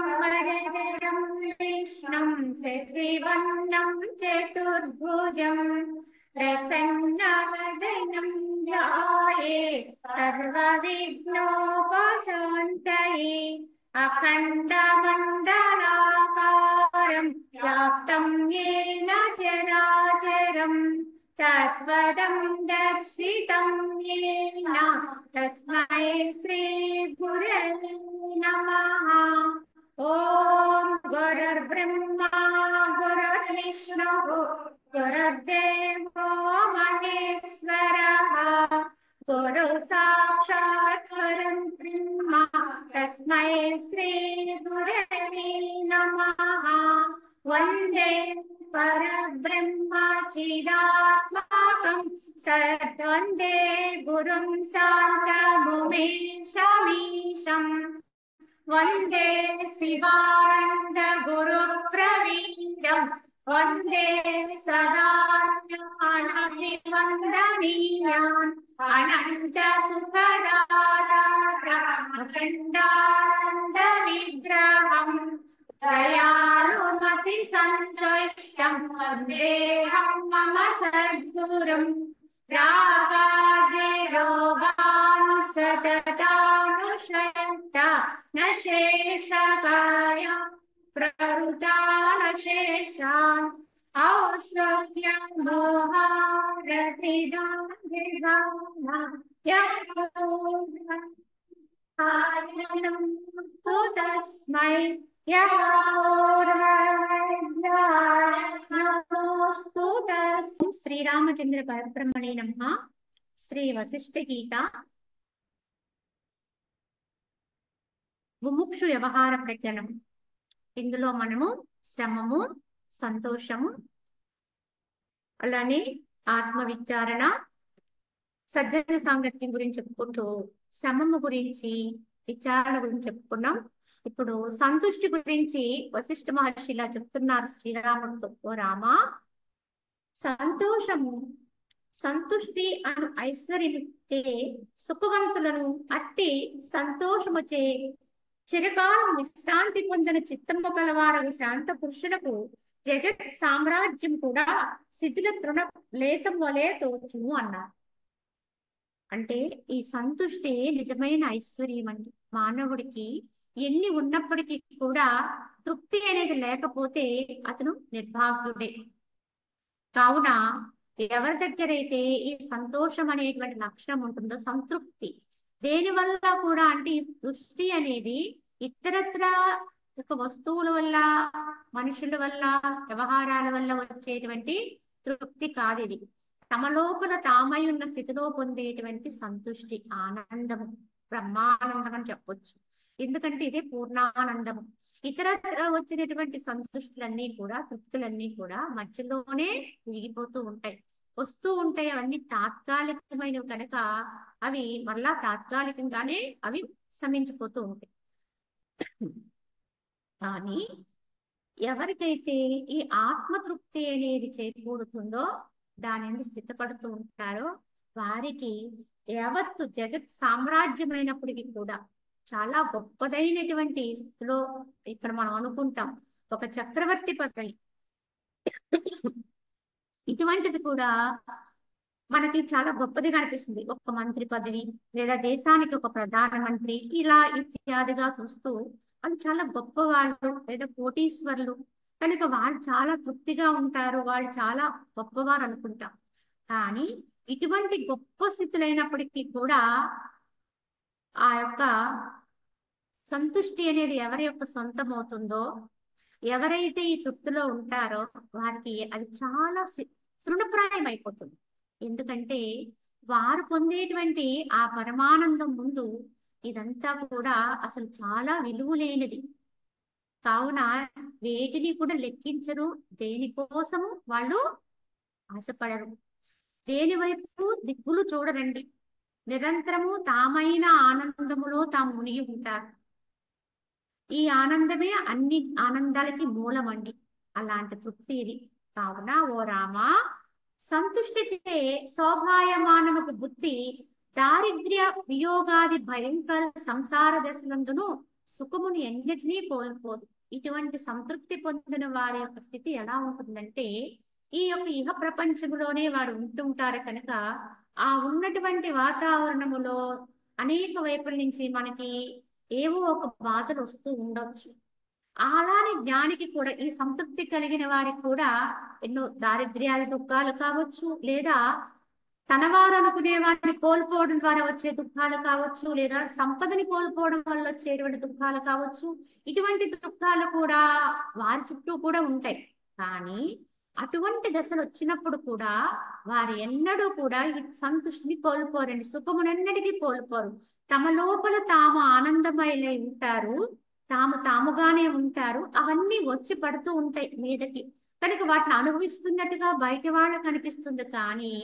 शुक्लाम्बरधरं विष्णुं शशिवर्णं चतुर्भुजं प्रसन्नवदनं ध्यायेत् सर्वविघ्नोपशान्तये अखण्डमण्डलाकारं व्याप्तं येन चराचरं तत्पदं दर्शितं येन तस्मै श्रीगुरवे नमः। ॐ गुरुर्ब्रह्मा गुरुर्विष्णुः गुरुर्देवो महेश्वरः गुरु साक्षात् परब्रह्म तस्मै श्रीगुरवे नमः। वन्दे परब्रह्म चिदात्माकं सद्वन्दे गुरुं शान्तमुमेशमीशम् वन्दे शिवानन्द गुरुप्रवीरम् वन्दे सदानन्दनिवन्दनीयान् अनन्त सुखदातारमखण्डानन्द विग्रहम् दयालुमति सन्तुष्टं वन्देऽहं मम सद्गुरुम् रागाद्वेषरोगान् सततानुशयन्त न शेषकाय प्रवृता न शेषान् औषध्यं मोहारतिदानस्तु तस्मै नमोस्तु तस्मै శ్రీరామచంద్ర పరబ్రహ్మణే నమః. శ్రీ వశిష్ఠ గీత ముముక్షు వ్యవహార ప్రకరణం. ఇందులో మనము శమము, సంతోషము, అలానే ఆత్మ విచారణ, సజ్జన సాంగత్యం గురించి చెప్పుకుంటూ శమము గురించి, విచారణ గురించి చెప్పుకున్నాం. ఇప్పుడు సంతుష్టి గురించి వశిష్ఠ మహర్షి ఇలా చెప్తున్నారు శ్రీరాముడితో. ఓ రామా, సంతోషము సంతుష్టి అను ఐశ్వర్యమిచ్చే సుఖవంతులను అట్టి సంతోషముచే చిరకాలం విశ్రాంతి పొందిన చిత్తము కలవారు శాంత పురుషులకు జగత్ సామ్రాజ్యం కూడా శిథిల తృణ లేశం వలె తోచును అన్నారు. అంటే ఈ సంతుష్టి నిజమైన ఐశ్వర్యం అండి. మానవుడికి ఎన్ని ఉన్నప్పటికీ కూడా తృప్తి అనేది లేకపోతే అతను నిర్భాగ్యుడే. కావున ఎవరి దగ్గర అయితే ఈ సంతోషం అనేటువంటి లక్షణం ఉంటుందో, సంతృప్తి, దేని వల్ల కూడా అంటే ఈ దృష్టి అనేది ఇతరత్ర ఒక వస్తువుల వల్ల, మనుషుల వల్ల, వ్యవహారాల వల్ల వచ్చేటువంటి తృప్తి కాదు. ఇది తమ లోపల తామై ఉన్న స్థితిలో పొందేటువంటి సంతుష్టి, ఆనందము, బ్రహ్మానందం అని చెప్పొచ్చు. ఎందుకంటే ఇదే పూర్ణానందము. ఇతరత్ర వచ్చినటువంటి సంతుష్టులన్నీ కూడా, తృప్తులన్నీ కూడా మధ్యలోనే మిగిలిపోతూ ఉంటాయి, వస్తూ ఉంటాయి. అవన్నీ తాత్కాలికమైనవి కనుక అవి మళ్ళా తాత్కాలికంగానే అవి శమించిపోతూ ఉంటాయి. కానీ ఎవరికైతే ఈ ఆత్మతృప్తి అనేది చేకూరుతుందో, దాని నుండి స్థితపడుతూ ఉంటారో, వారికి యావత్తు జగత్ సామ్రాజ్యమైనప్పటికీ కూడా చాలా గొప్పదైనటువంటి స్థితిలో ఇక్కడ మనం అనుకుంటాం ఒక చక్రవర్తి పదవి. ఇటువంటిది కూడా మనకి చాలా గొప్పదిగా అనిపిస్తుంది. ఒక మంత్రి పదవి లేదా దేశానికి ఒక ప్రధానమంత్రి ఇలా ఇత్యాదిగా చూస్తూ వాళ్ళు చాలా గొప్ప వాళ్ళు లేదా కోటీశ్వరులు కనుక వాళ్ళు చాలా తృప్తిగా ఉంటారు, వాళ్ళు చాలా గొప్పవారు అనుకుంటాం. కానీ ఇటువంటి గొప్ప స్థితులైనప్పటికీ కూడా ఆ యొక్క సంతుష్టి అనేది ఎవరి యొక్క సొంతం అవుతుందో, ఎవరైతే ఈ తృప్తిలో ఉంటారో వారికి అది చాలా తృణప్రాయం అయిపోతుంది. ఎందుకంటే వారు పొందేటువంటి ఆ పరమానందం ముందు ఇదంతా కూడా అసలు చాలా విలువలేనిది. కావున వేటిని కూడా లెక్కించరు, దేనికోసము వాళ్ళు ఆశపడరు. దేని వైపు దిక్కులు చూడరండి. నిరంతరము తామైన ఆనందములో తాము మునిగి ఉంటారు. ఈ ఆనందమే అన్ని ఆనందాలకి మూలమండి. అలాంటి తృప్తి ఇది. కావున ఓ రామా, సంతుష్టి చే శోభాయమానముకు బుద్ధి దారిద్ర్య వియోగాది భయంకర సంసార దశలందును సుఖముని ఎన్నిటినీ కోల్పోదు. ఇటువంటి సంతృప్తి పొందిన వారి యొక్క స్థితి ఎలా ఉంటుందంటే, ఈ యొక్క ఇహ ప్రపంచంలోనే వారు ఉంటుంటారు కనుక ఆ ఉన్నటువంటి వాతావరణములో అనేక వైపుల నుంచి మనకి ఏవో ఒక బాధలు వస్తూ ఉండొచ్చు. అలానే జ్ఞానికి కూడా, ఈ సంతృప్తి కలిగిన వారికి కూడా ఎన్నో దారిద్ర్యాది దుఃఖాలు కావచ్చు, లేదా తన వారు అనుకునే వారిని కోల్పోవడం ద్వారా వచ్చే దుఃఖాలు కావచ్చు, లేదా సంపదని కోల్పోవడం వల్ల వచ్చేటువంటి దుఃఖాలు కావచ్చు. ఇటువంటి దుఃఖాలు కూడా వారి చుట్టూ కూడా ఉంటాయి. కానీ అటువంటి దశలు వచ్చినప్పుడు కూడా వారు ఎన్నడూ కూడా ఈ సంతృష్టిని కోల్పోరండి, సుఖమునెన్నటికీ కోల్పోరు. తమ లోపల తాము ఆనందమయులై ఉంటారు, తాముగానే ఉంటారు. అవన్నీ వచ్చి పడుతూ ఉంటాయి మీదకి, కనుక వాటిని అనుభవిస్తున్నట్టుగా బయట వాళ్ళకి అనిపిస్తుంది. కానీ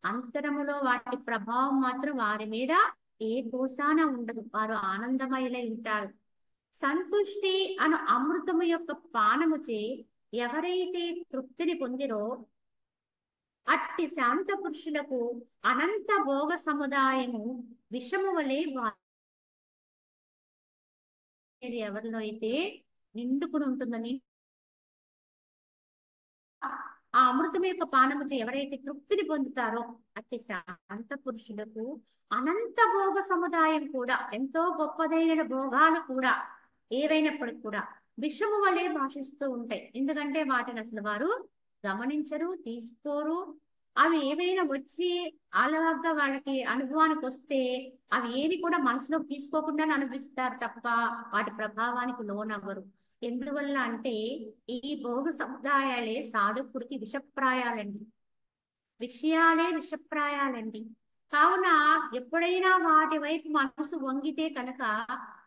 అంతరములో వాటి ప్రభావం మాత్రం వారి మీద ఏ కోసాన ఉండదు. వారు ఆనందమయులై ఉంటారు. సంతుష్టి అను అమృతము యొక్క పానముచే ఎవరైతే తృప్తిని పొందిరో అట్టి శాంత పురుషులకు అనంత భోగ సముదాయము విషము వలె ఎవరిలో అయితే నిండుకుని ఉంటుందని, ఆ అమృతం యొక్క పానము ఎవరైతే తృప్తిని పొందుతారో అట్టి శాంత పురుషులకు అనంత భోగ సముదాయం కూడా, ఎంతో గొప్పదైన భోగాలు కూడా ఏవైనప్పటికి కూడా విషము వలె భాషిస్తూ ఉంటాయి. ఎందుకంటే వాటిని అసలు వారు గమనించరు, తీసుకోరు. అవి ఏవైనా వచ్చి అలాగా వాళ్ళకి అనుభవానికి వస్తే అవి ఏవి కూడా మనసులోకి తీసుకోకుండానే అనిపిస్తారు తప్ప వాటి ప్రభావానికి లోనవ్వరు. ఎందువల్ల అంటే ఈ భోగ సముదాయాలే సాధకుడికి విషప్రాయాలండి, విషయాలే విషప్రాయాలండి. కావున ఎప్పుడైనా వాటి వైపు మనసు వంగితే కనుక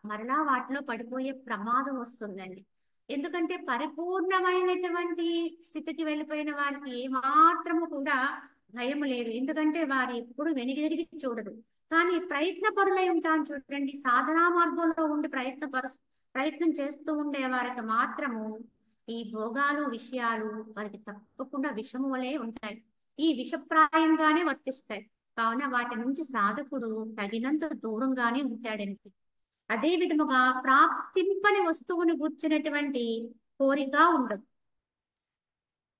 మరలా వాటిలో పడిపోయే ప్రమాదం వస్తుందండి. ఎందుకంటే పరిపూర్ణమైనటువంటి స్థితికి వెళ్ళిపోయిన వారికి ఏమాత్రము కూడా భయం లేదు. ఎందుకంటే వారు ఎప్పుడు వెనుదిరిగి చూడరు. కానీ ప్రయత్న పరులై ఉంటాను చూడండి, సాధనా మార్గంలో ఉండి ప్రయత్నం చేస్తూ ఉండే వారికి మాత్రము ఈ భోగాలు విషయాలు వారికి తప్పకుండా విషము వలె ఉంటాయి, ఈ విషప్రాయంగానే వర్తిస్తాయి. కావున వాటి నుంచి సాధకుడు తగినంత దూరంగానే ఉంటాడండి. అదే విధముగా ప్రాప్తింపని వస్తువుని గూర్చినటువంటి కోరిక ఉండదు.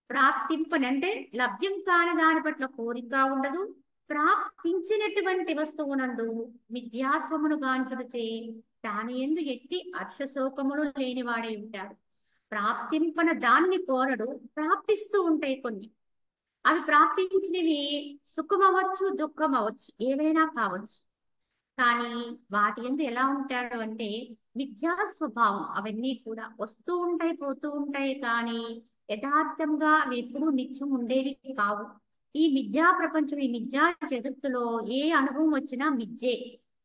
ప్రాప్తింపని అంటే లభ్యం కాని దాని పట్ల కోరిక ఉండదు. ప్రాప్తించినటువంటి వస్తువునందు మిథ్యాత్వమును గాంచుటచే దాని యందు ఎట్టి హర్షశోకములు లేనివాడై ఉంటాడు. ప్రాప్తింపన దాన్ని కోరడు, ప్రాప్తిస్తూ ఉంటాయి కొన్ని. అవి ప్రాప్తించినవి సుఖం అవ్వచ్చు, దుఃఖం అవ్వచ్చు, ఏవైనా కావచ్చు. కానీ వాటి యందు ఎలా ఉంటాడు అంటే మిథ్యా స్వభావం. అవన్నీ కూడా వస్తూ ఉంటాయి, పోతూ ఉంటాయి. కానీ యథార్థంగా అవి ఎప్పుడూ నిత్యం ఉండేవి కావు. ఈ మిథ్యా ప్రపంచం, ఈ మిథ్యా జగత్తులో ఏ అనుభవం వచ్చినా మిథ్యే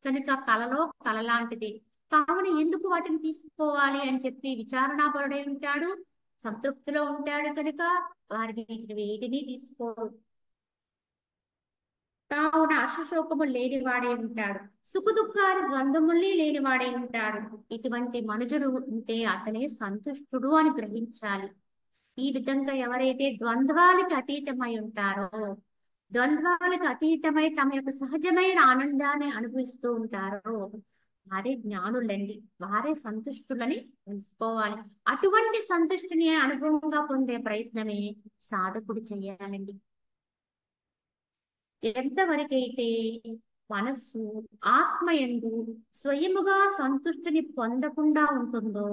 కనుక కలలో కల లాంటిది. కావున ఎందుకు వాటిని తీసుకోవాలి అని చెప్పి విచారణాపరుడై ఉంటాడు, సంతృప్తిలో ఉంటాడు కనుక వారి వేటిని తీసుకోరు. కావున హర్షశోకము లేనివాడే ఉంటాడు, సుఖ దుఃఖాలు ద్వంద్వముల్ని లేనివాడే ఉంటాడు. ఇటువంటి మనుజుడు ఉంటే అతనే సంతుష్టుడు అని గ్రహించాలి. ఈ విధంగా ఎవరైతే ద్వంద్వాలకు అతీతమై ఉంటారో, ద్వంద్వాలకు అతీతమై తమ యొక్క సహజమైన ఆనందాన్ని అనుభవిస్తూ ఉంటారో వారే జ్ఞానులండి, వారే సంతుష్టులని తెలుసుకోవాలి. అటువంటి సంతుష్టిని అనుభవంగా పొందే ప్రయత్నమే సాధకుడు చేయాలండి. ఎంతవరకైతే మనస్సు ఆత్మయందు స్వయముగా సంతుష్టిని పొందకుండా ఉంటుందో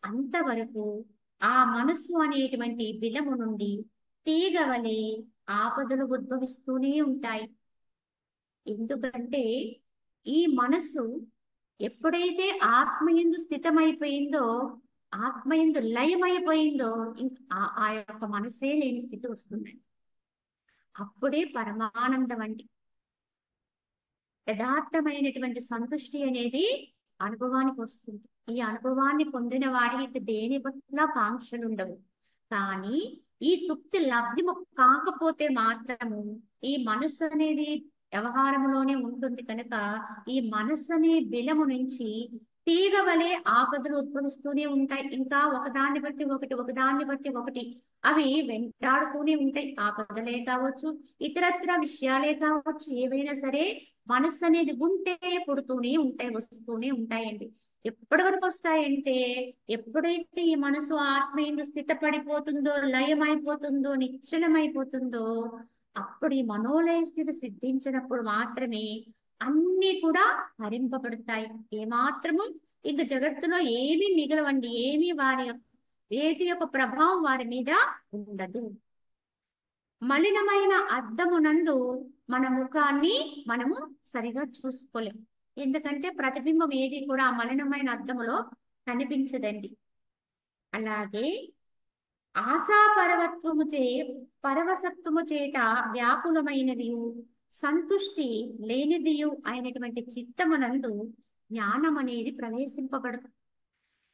అంతవరకు ఆ మనస్సు అనేటువంటి బిలము నుండి తీగవలే ఆపదలు ఉద్భవిస్తూనే ఉంటాయి. ఎందుకంటే ఈ మనస్సు ఎప్పుడైతే ఆత్మయందు స్థితమైపోయిందో, ఆత్మయందు లయమైపోయిందో ఆ యొక్క మనసే లేని స్థితి వస్తుంది. అప్పుడే పరమానందం అండి. యథార్థమైనటువంటి సంతుష్టి అనేది అనుభవానికి వస్తుంది. ఈ అనుభవాన్ని పొందిన వాడికి దేని పట్ల కాంక్షలు ఉండవు. కానీ ఈ తృప్తి లభ్యము కాకపోతే మాత్రము ఈ మనస్సు అనేది వ్యవహారంలోనే ఉంటుంది కనుక ఈ మనస్సు అనే బిలము నుంచి తీగ వలె ఆపదలు ఉద్భవిస్తూనే ఉంటాయి. ఇంకా ఒకదాన్ని బట్టి ఒకటి, ఒకదాన్ని బట్టి ఒకటి అవి వెంటాడుతూనే ఉంటాయి. ఆపదలే కావచ్చు, ఇతరత్ర విషయాలే కావచ్చు, ఏవైనా సరే మనస్సు అనేది ఉంటే పుడుతూనే ఉంటాయి, వస్తూనే ఉంటాయండి. ఎప్పటి వరకు వస్తాయంటే ఎప్పుడైతే ఈ మనసు ఆత్మీయంగా స్థితపడిపోతుందో, లయమైపోతుందో, నిశ్చలమైపోతుందో అప్పుడు ఈ మనోలయ స్థితి సిద్ధించినప్పుడు మాత్రమే అన్ని కూడా హరింపబడతాయి. ఏమాత్రము ఇంక జగత్తులో ఏమీ మిగలవండి, ఏమీ వేటి యొక్క ప్రభావం వారి మీద ఉండదు. మలినమైన అద్దమునందు మన ముఖాన్ని మనము సరిగా చూసుకోలేం. ఎందుకంటే ప్రతిబింబం ఏది కూడా ఆ మలినమైన అద్దములో కనిపించదండి. అలాగే ఆశాపరవత్వము చే పరవసత్వము చేత వ్యాకులమైనదియు సంతుష్టి లేనిదియు అయినటువంటి చిత్తమునందు జ్ఞానం అనేది ప్రవేశింపబడదు.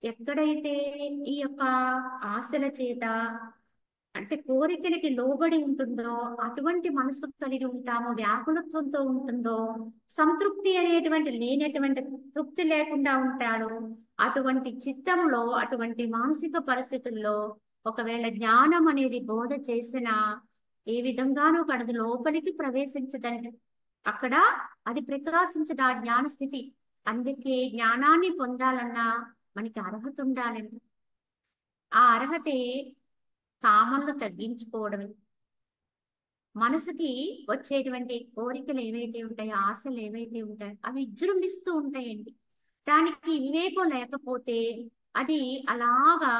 ఎక్కడైతే ఈ యొక్క ఆశల చేత అంటే కోరికలకి లోబడి ఉంటుందో, అటువంటి మనసు కలిగి ఉంటామో, వ్యాకులత్వంతో ఉంటుందో, సంతృప్తి అనేటువంటి లేనటువంటి తృప్తి లేకుండా ఉంటాడో, అటువంటి చిత్తంలో, అటువంటి మానసిక పరిస్థితుల్లో ఒకవేళ జ్ఞానం అనేది బోధ చేసినా ఏ విధంగానూ కడది లోపలికి ప్రవేశించదండి. అక్కడ అది ప్రకాశించదు ఆ జ్ఞాన స్థితి. అందుకే జ్ఞానాన్ని పొందాలన్నా మనకి అర్హత ఉండాలండి. ఆ అర్హతే కామన్లు తగ్గించుకోవడమే. మనసుకి వచ్చేటువంటి కోరికలు ఏవైతే ఉంటాయో, ఆశలు ఏవైతే ఉంటాయో అవి విజృంభిస్తూ ఉంటాయండి. దానికి వివేకం లేకపోతే అది అలాగా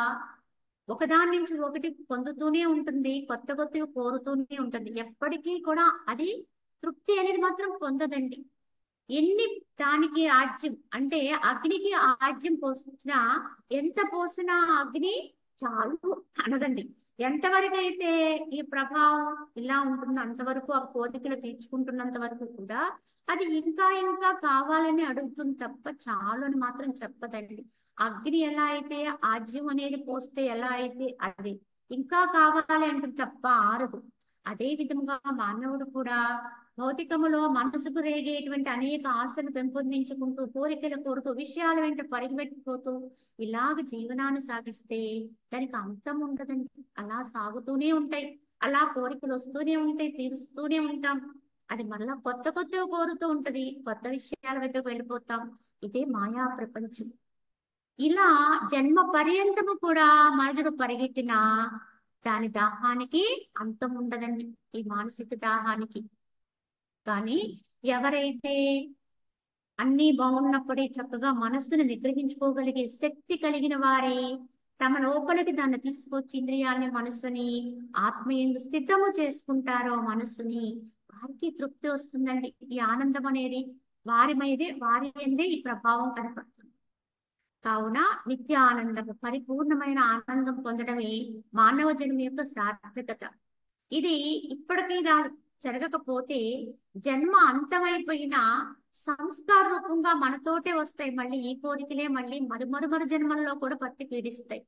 ఒకదాని నుంచి ఒకటి పొందుతూనే ఉంటుంది, కొత్త కొత్తవి కోరుతూనే ఉంటుంది. ఎప్పటికీ కూడా అది తృప్తి అనేది మాత్రం పొందదండి. ఎన్ని దానికి ఆజ్యం అంటే అగ్నికి ఆజ్యం పోసినా, ఎంత పోసినా అగ్ని చాలు అనదండి. ఎంతవరకు అయితే ఈ ప్రభావం ఇలా ఉంటుందో అంతవరకు ఆ కోరికలు తీర్చుకుంటున్నంత వరకు కూడా అది ఇంకా ఇంకా కావాలని అడుగుతుంది తప్ప చాలు అని మాత్రం చెప్పదండి. అగ్ని ఎలా అయితే ఆజ్యం అనేది పోస్తే ఎలా అయితే అది ఇంకా కావాలి అంటుంది తప్ప ఆరదు. అదే విధముగా మానవుడు కూడా భౌతికములో మనసుకు రేగేటువంటి అనేక ఆశలు పెంపొందించుకుంటూ, కోరికలు కోరుతూ, విషయాల వెంట పరిగెట్టిపోతూ ఇలాగ జీవనాన్ని సాగిస్తే దానికి అంతం ఉండదండి. అలా సాగుతూనే ఉంటాయి, అలా కోరికలు వస్తూనే ఉంటాయి, తీరుస్తూనే ఉంటాం. అది మళ్ళా కొత్త కొత్తగా కోరుతూ ఉంటది, కొత్త విషయాల వైపు వెళ్ళిపోతాం. ఇదే మాయా ప్రపంచం. ఇలా జన్మ పర్యంతము కూడా మనుషుడు పరిగెట్టినా దాని దాహానికి అంతం ఉండదండి, ఈ మానసిక దాహానికి. కానీ ఎవరైతే అన్ని బాగున్నప్పుడే చక్కగా మనస్సును నిగ్రహించుకోగలిగే శక్తి కలిగిన వారే తమ లోపలికి దాన్ని తీసుకొచ్చి ఇంద్రియాలని, మనస్సుని ఆత్మీయంగా స్థితము చేసుకుంటారో మనస్సుని, వారికి తృప్తి వస్తుందండి. ఈ ఆనందం అనేది వారి మీదే, వారి మీదే ఈ ప్రభావం కనపడుతుంది. కావున నిత్య ఆనందము, పరిపూర్ణమైన ఆనందం పొందడమే మానవ జన్మ యొక్క సార్థకత. ఇది ఇప్పటికీ జరగకపోతే జన్మ అంతమైపోయిన సంస్కార రూపంగా మనతోటే వస్తాయి. మళ్ళీ ఈ కోరికలే మళ్ళీ మరు జన్మల్లో కూడా పట్టి పీడిస్తాయి.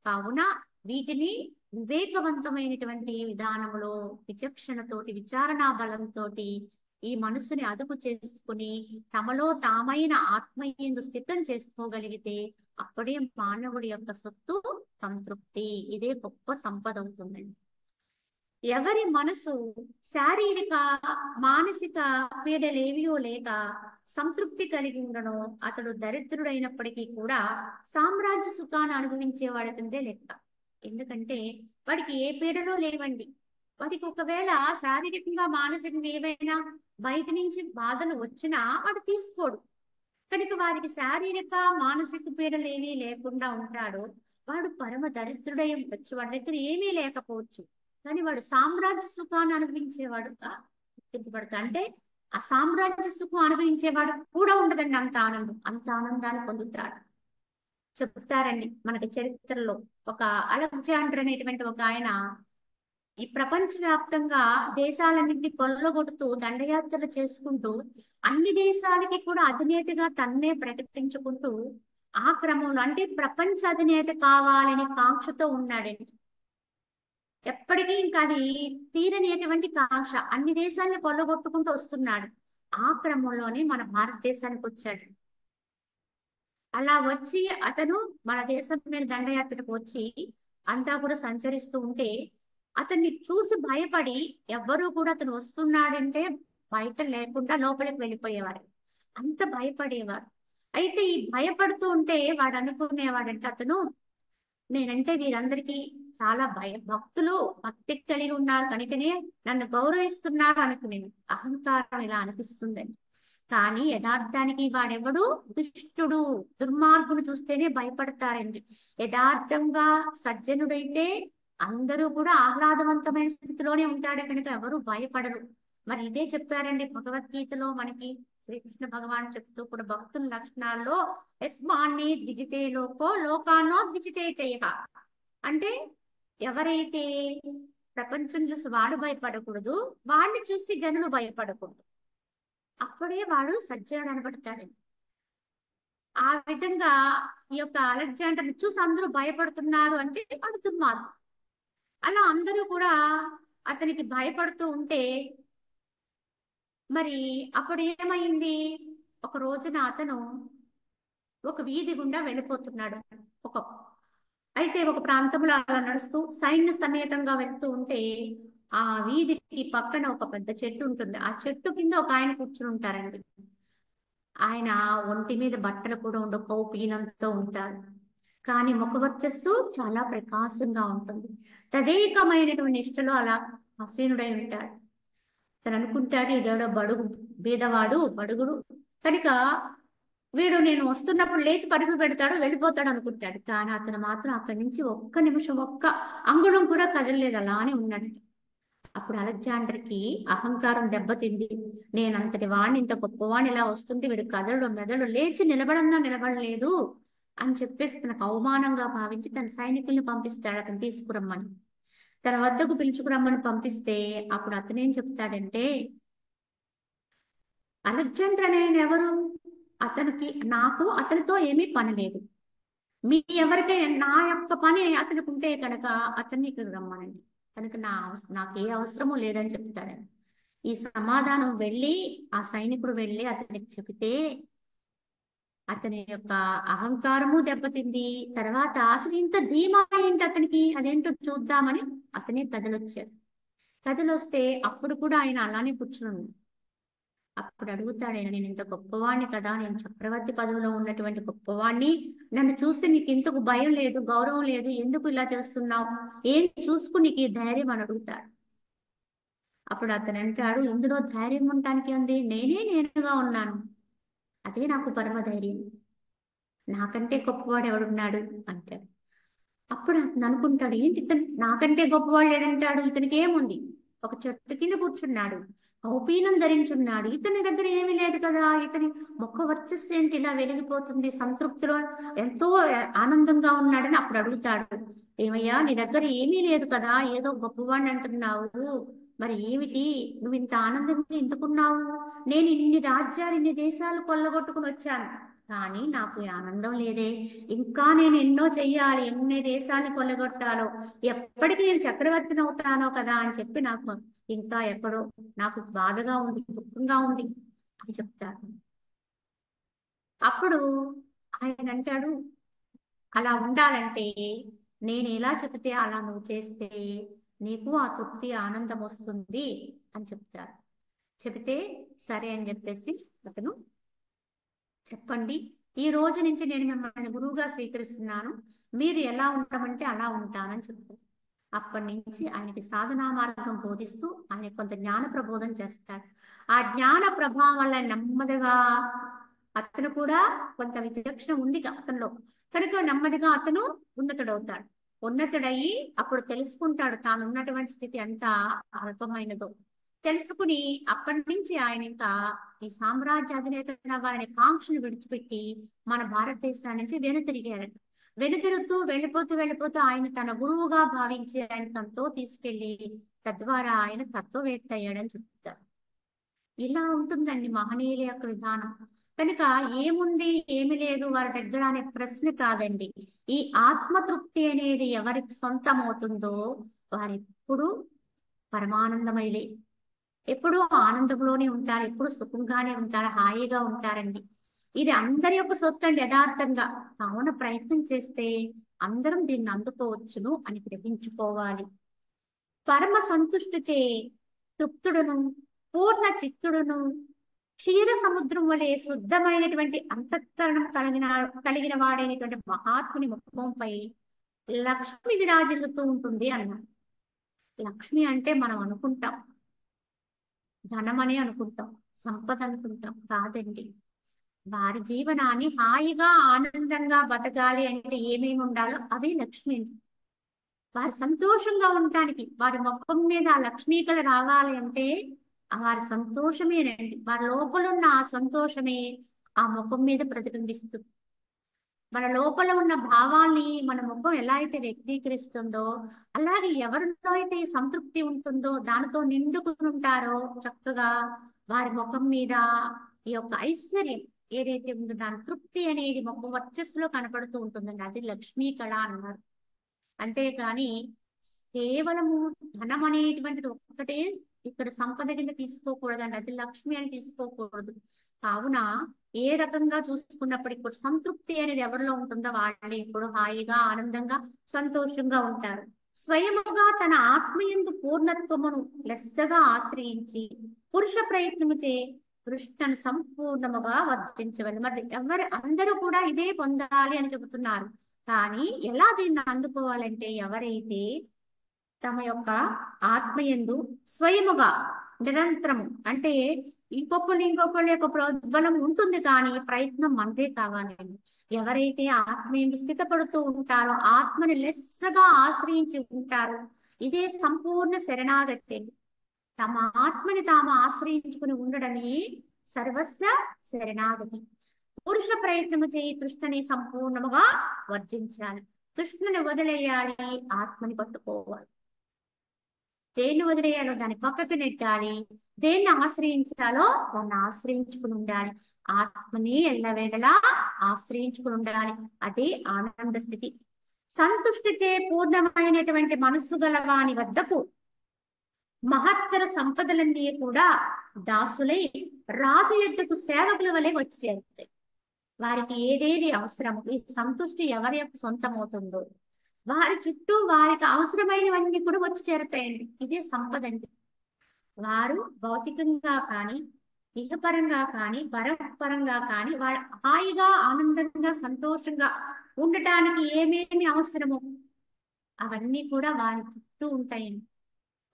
కావున వీటిని వివేకవంతమైనటువంటి విధానంలో విచక్షణతోటి, విచారణా బలంతో ఈ మనసుని అదుపు చేసుకుని తమలో తామైన ఆత్మయందు స్థితం చేసుకోగలిగితే అప్పుడే మానవుడి యొక్క సొత్తు సంతృప్తి. ఇదే గొప్ప సంపద అవుతుందండి. ఎవరి మనసు శారీరక మానసిక పీడలేవియో లేక సంతృప్తి కలిగి ఉండనో అతడు దరిద్రుడైనప్పటికీ కూడా సామ్రాజ్య సుఖాన్ని అనుభవించేవాడి కిందే లెక్క. ఎందుకంటే వాడికి ఏ పీడలో లేవండి. వాడికి ఒకవేళ శారీరకంగా మానసికంగా ఏవైనా బయట నుంచి బాధలు వచ్చినా వాడు తీసుకోడు. కనుక వారికి శారీరక మానసిక పీడలు ఏమీ లేకుండా ఉంటాడు. వాడు పరమ దరిద్రుడై ఉండొచ్చు, వాడి దగ్గర ఏమీ లేకపోవచ్చు, కానీ వాడు సామ్రాజ్య సుఖాన్ని అనుభవించేవాడుగా గుర్తింపబడతాడు. అంటే ఆ సామ్రాజ్య సుఖం అనుభవించేవాడు కూడా ఉండదండి అంత ఆనందం, అంత ఆనందాన్ని పొందుతాడు. చెప్తారండి మనకి చరిత్రలో ఒక అలెగ్జాండర్ అనేటువంటి ఒక ఆయన ఈ ప్రపంచవ్యాప్తంగా దేశాలన్నింటినీ కొల్లగొడుతూ దండయాత్రలు చేసుకుంటూ అన్ని దేశాలకి కూడా అధినేతగా తన్నే ప్రకటించుకుంటూ ఆ క్రమంలో అంటే ప్రపంచ అధినేత కావాలని కాంక్షతో ఉన్నాడండి. ఎప్పటికీ ఇంకా అది తీరనిటువంటి కాంక్ష. అన్ని దేశాలను కొల్లగొట్టుకుంటూ వస్తున్నాడు. ఆ క్రమంలోనే మన భారతదేశానికి వచ్చాడు. అలా వచ్చి అతను మన దేశం మీద దండయాత్రకు వచ్చి అంతా కూడా సంచరిస్తూ ఉంటే అతన్ని చూసి భయపడి ఎవ్వరూ కూడా అతను వస్తున్నాడంటే బయట లేకుండా లోపలికి వెళ్ళిపోయేవారు. అంత భయపడేవారు. అయితే ఈ భయపడుతూ ఉంటే వాడు అనుకునేవాడంటే అతను, నేనంటే వీరందరికీ చాలా భక్తులు భక్తి కలిగి ఉన్నారు కనుకనే నన్ను గౌరవిస్తున్నారు అనుకునేది. అహంకారం ఇలా అనిపిస్తుందని. కానీ యథార్థానికి వాడెవడు దుష్టుడు, దుర్మార్గుడు చూస్తేనే భయపడతారండి. యథార్థంగా సజ్జనుడైతే అందరూ కూడా ఆహ్లాదవంతమైన స్థితిలోనే ఉంటాడు కనుక ఎవరు భయపడరు. మరి ఇదే చెప్పారండి భగవద్గీతలో మనకి శ్రీకృష్ణ భగవాన్ చెప్తూ కూడా భక్తుల లక్షణాల్లో యస్మాన్ని ద్విజితే లోకో లోకాన్నో ద్విజితే చేయక. అంటే ఎవరైతే ప్రపంచం చూసి వాడు భయపడకూడదు, వాడిని చూసి జనులు భయపడకూడదు, అప్పుడే వాడు సజ్జనుడు అనబడతాడు. ఆ విధంగా ఈ యొక్క అలెగ్జాండర్ని చూసి అందరూ భయపడుతున్నారు అంటే వాడు దుర్మార్గుడు. అలా అందరూ కూడా అతనికి భయపడుతూ ఉంటే మరి అప్పుడు ఏమైంది, ఒక రోజున అతను ఒక వీధి గుండా వెళ్ళిపోతున్నాడు. ఒక అయితే ఒక ప్రాంతంలో అలా నడుస్తూ సైన్య సమేతంగా వెళ్తూ ఉంటే ఆ వీధికి పక్కన ఒక పెద్ద చెట్టు ఉంటుంది. ఆ చెట్టు కింద ఒక ఆయన కూర్చుని ఉంటారండి. ఆయన ఒంటి మీద బట్టలు కూడా ఉండ కౌపీనంతో ఉంటారు. కానీ ముఖ వర్చస్సు చాలా ప్రకాశంగా ఉంటుంది. తదేకమైనటువంటి నిష్టలో అలా ఆసీనుడై ఉంటాడు. తను అనుకుంటాడు ఇదేడో బడుగు బీదవాడు బడుగుడు కనుక వీడు నేను వస్తున్నప్పుడు లేచి పరుగులు పెడతాడు వెళ్ళిపోతాడు అనుకుంటాడు. కానీ అతను మాత్రం అక్కడి నుంచి ఒక్క నిమిషం ఒక్క అంగుళం కూడా కదలలేదు, అలానే ఉన్నాడు. అప్పుడు అలెగ్జాండర్కి అహంకారం దెబ్బతింది. నేనంతటి వాడిని, ఇంత గొప్పవాడిని ఇలా వస్తుంటే వీడు కదలడు మెదడు లేచి నిలబడన్నా నిలబడలేదు అని చెప్పేసి తనకు అవమానంగా భావించి తన సైనికుల్ని పంపిస్తాడు అతను తీసుకురమ్మని. తన వద్దకు పిలుచుకురమ్మని పంపిస్తే అప్పుడు అతనేం చెప్తాడంటే, అలెగ్జాండర్ అనే ఎవరు, అతనికి నాకు అతనితో ఏమీ పని లేదు. మీ ఎవరికైనా నా యొక్క పని అతనికి ఉంటే కనుక అతన్ని ఇక్కడ రమ్మనండి, కనుక నాకు ఏ అవసరము లేదని చెప్తాడు. ఈ సమాధానం వెళ్ళి ఆ సైనికుడు వెళ్ళి అతనికి చెబితే అతని యొక్క అహంకారము దెబ్బతింది. తర్వాత అసలు ఇంత ధీమా ఏంటి అతనికి, అదేంటో చూద్దామని అతనే కథలొచ్చాడు. కథలొస్తే అప్పుడు కూడా ఆయన అలానే కూర్చున్నాడు. అప్పుడు అడుగుతాడు ఆయన, నేను ఇంత గొప్పవాణ్ణి కదా, నేను చక్రవర్తి పదవిలో ఉన్నటువంటి గొప్పవాణ్ణి, నన్ను చూసి నీకు ఇంతకు భయం లేదు, గౌరవం లేదు, ఎందుకు ఇలా చేస్తున్నావు, ఏం చూసుకుని నీకు ఈ ధైర్యం అని అడుగుతాడు. అప్పుడు అతను అంటాడు, ఇందులో ధైర్యం ఉండటానికి ఉంది, నేనే నేనుగా ఉన్నాను, అదే నాకు పరమ ధైర్యం, నాకంటే గొప్పవాడు ఎవడున్నాడు అంటాడు. అప్పుడు అతను అనుకుంటాడు, ఏంటి ఇతను నాకంటే గొప్పవాడు లేడంటాడు, ఇతనికి ఏముంది, ఒక చెట్టు కింద కూర్చున్నాడు, కౌపీనం ధరించున్నాడు, ఇతని దగ్గర ఏమీ లేదు కదా, ఇతని ముఖ వర్చస్సు ఏంటి ఇలా వెలిగిపోతుంది, సంతృప్తిలో ఎంతో ఆనందంగా ఉన్నాడని అప్పుడు అడుగుతాడు. ఏమయ్యా నీ దగ్గర ఏమీ లేదు కదా, ఏదో గొప్పవాడిని అంటున్నావు, మరి ఏమిటి నువ్వు ఇంత ఆనందంగా ఎందుకున్నావు, నేను ఇన్ని రాజ్యాలు ఇన్ని దేశాలు కొల్లగొట్టుకుని వచ్చాను, కానీ నాకు ఈ ఆనందం లేదే, ఇంకా నేను ఎన్నో చెయ్యాలి, ఎన్ని దేశాన్ని కొల్లగొట్టాలో, ఎప్పటికీ నేను చక్రవర్తిని అవుతానో కదా అని చెప్పి నాకు ఇంకా ఎక్కడో నాకు బాధగా ఉంది, దుఃఖంగా ఉంది అని చెప్తాడు. అప్పుడు ఆయన అంటాడు, అలా ఉండాలంటే నేను ఎలా చెబితే అలా నువ్వు చేస్తే నీకు ఆ తృప్తి ఆనందం వస్తుంది అని చెప్తారు. చెబితే సరే అని చెప్పేసి అతను, చెప్పండి ఈ రోజు నుంచి నేను మిమ్మల్ని గురువుగా స్వీకరిస్తున్నాను, మీరు ఎలా ఉంటామంటే అలా ఉంటానని చెప్తారు. అప్పటి నుంచి ఆయనకి సాధనా మార్గం బోధిస్తూ ఆయన కొంత జ్ఞాన ప్రబోధం చేస్తాడు. ఆ జ్ఞాన ప్రభావం వల్ల నెమ్మదిగా అతను కూడా కొంత విచక్షణ ఉంది అతనిలో కనుక నెమ్మదిగా అతను ఉన్నతుడవుతాడు. ఉన్నతుడయి అప్పుడు తెలుసుకుంటాడు తాను ఉన్నటువంటి స్థితి ఎంత అల్పమైనదో. తెలుసుకుని అప్పటి నుంచి ఆయన ఇంకా ఈ సామ్రాజ్య అధినేత అవ్వాలనే కాంక్షను విడిచిపెట్టి మన భారతదేశాన్ని నుంచి వెనుతిరిగాడు. వెనుతిరుగుతూ వెళ్ళిపోతూ ఆయన తన గురువుగా భావించి ఆయన తనతో తీసుకెళ్లి తద్వారా ఆయన తత్వవేత్త అయ్యాడని చెప్తారు. ఇలా ఉంటుందండి మహనీయుల యొక్క విధానం. కనుక ఏముంది ఏమి లేదు వారి దగ్గర అనే ప్రశ్న కాదండి. ఈ ఆత్మతృప్తి అనేది ఎవరికి సొంతం అవుతుందో వారి ఎప్పుడు పరమానందమైలే, ఎప్పుడు ఆనందంలోనే ఉంటారు, ఎప్పుడు సుఖంగానే ఉంటారు, హాయిగా ఉంటారండి. ఇది అందరి యొక్క సొత్తు అండి యథార్థంగా. కావున ప్రయత్నం చేస్తే అందరం దీన్ని అందుకోవచ్చును అని గ్రహించుకోవాలి. పరమ సంతుష్టిచే తృప్తుడును పూర్ణ చిత్తుడును క్షీర సముద్రం వలె శుద్ధమైనటువంటి అంతఃకరణం కలిగిన వాడైనటువంటి మహాత్ముని ముఖంపై లక్ష్మి విరాజిల్లుతూ ఉంటుంది అన్నాడు. లక్ష్మి అంటే మనం అనుకుంటాం ధనం అని అనుకుంటాం, సంపద అనుకుంటాం. కాదండి. వారి జీవనాన్ని హాయిగా ఆనందంగా బతకాలి అంటే ఏమేమి ఉండాలో అవి లక్ష్మి. వారి సంతోషంగా ఉండటానికి వారి ముఖం మీద ఆ లక్ష్మీకళ రావాలి అంటే వారి సంతోషమేనండి. వారి లోపల ఉన్న ఆ సంతోషమే ఆ ముఖం మీద ప్రతిబింబిస్తుంది. మన లోపల ఉన్న భావాల్ని మన ముఖం ఎలా అయితే వ్యక్తీకరిస్తుందో, అలాగే ఎవరిలో అయితే ఈ సంతృప్తి ఉంటుందో, దానితో నిండుకుని ఉంటారో చక్కగా వారి ముఖం మీద ఈ యొక్క ఐశ్వర్యం ఏదైతే ఉందో దాని తృప్తి అనేది ముఖం వర్చస్సులో కనపడుతూ ఉంటుందండి. అది లక్ష్మీ కళ అన్నారు. అంతేకాని కేవలము ధనం అనేటువంటిది ఒక్కటే ఇక్కడ సంపద కింద తీసుకోకూడదండి. అది లక్ష్మి అని తీసుకోకూడదు. కావున ఏ రకంగా చూసుకున్నప్పటికీ కూడా సంతృప్తి అనేది ఎవరిలో ఉంటుందో వాళ్ళే ఇప్పుడు హాయిగా ఆనందంగా సంతోషంగా ఉంటారు. స్వయముగా తన ఆత్మయందు పూర్ణత్వమును లెస్సగా ఆశ్రయించి పురుష ప్రయత్నముచే కృష్ణను సంపూర్ణముగా వర్జించవాలి. మరి అందరూ కూడా ఇదే పొందాలి అని చెబుతున్నారు. కానీ ఎలా దీన్ని అందుకోవాలంటే ఎవరైతే తమ యొక్క ఆత్మయందు స్వయముగా నిరంతరము అంటే ఇంకొకళ్ళు యొక్క ప్రోద్బలం ఉంటుంది, కానీ ప్రయత్నం మనదే కావాలండి. ఎవరైతే ఆత్మయందు స్థితపడుతూ ఉంటారో, ఆత్మని లెస్సగా ఆశ్రయించి ఉంటారో, ఇదే సంపూర్ణ శరణాగతి. తమ ఆత్మని తాము ఆశ్రయించుకుని ఉండడమే సర్వస్వ శరణాగతి. పురుష ప్రయత్నము చేయి తృష్ణని సంపూర్ణముగా వర్జించాలి. తృష్ణని వదిలేయాలి, ఆత్మని పట్టుకోవాలి. దేన్ని వదిలేయాలో దాన్ని పక్కకు నెట్టాలి, దేన్ని ఆశ్రయించాలో దాన్ని ఆశ్రయించుకుని ఉండాలి. ఆత్మని ఎల్లవేళలా ఆశ్రయించుకుని ఉండాలి. అదే ఆనంద స్థితి. సంతుష్టిచే పూర్ణమైనటువంటి మనస్సు గల వాని వద్దకు మహత్తర సంపదలన్నీ కూడా దాసులై రాజు యొద్దకు సేవకుల వలె వచ్చి చేరుతాయి. వారికి ఏదేది అవసరము, ఈ సంతుష్టి ఎవరి యొక్క సొంతమవుతుందో వారి చుట్టూ వారికి అవసరమైనవన్నీ కూడా వచ్చి చేరుతాయండి. ఇదే సంపద అండి. వారు భౌతికంగా కానీ ఇహపరంగా కానీ పరపరంగా కానీ వారు హాయిగా ఆనందంగా సంతోషంగా ఉండటానికి ఏమేమి అవసరమో అవన్నీ కూడా వారి చుట్టూ ఉంటాయండి.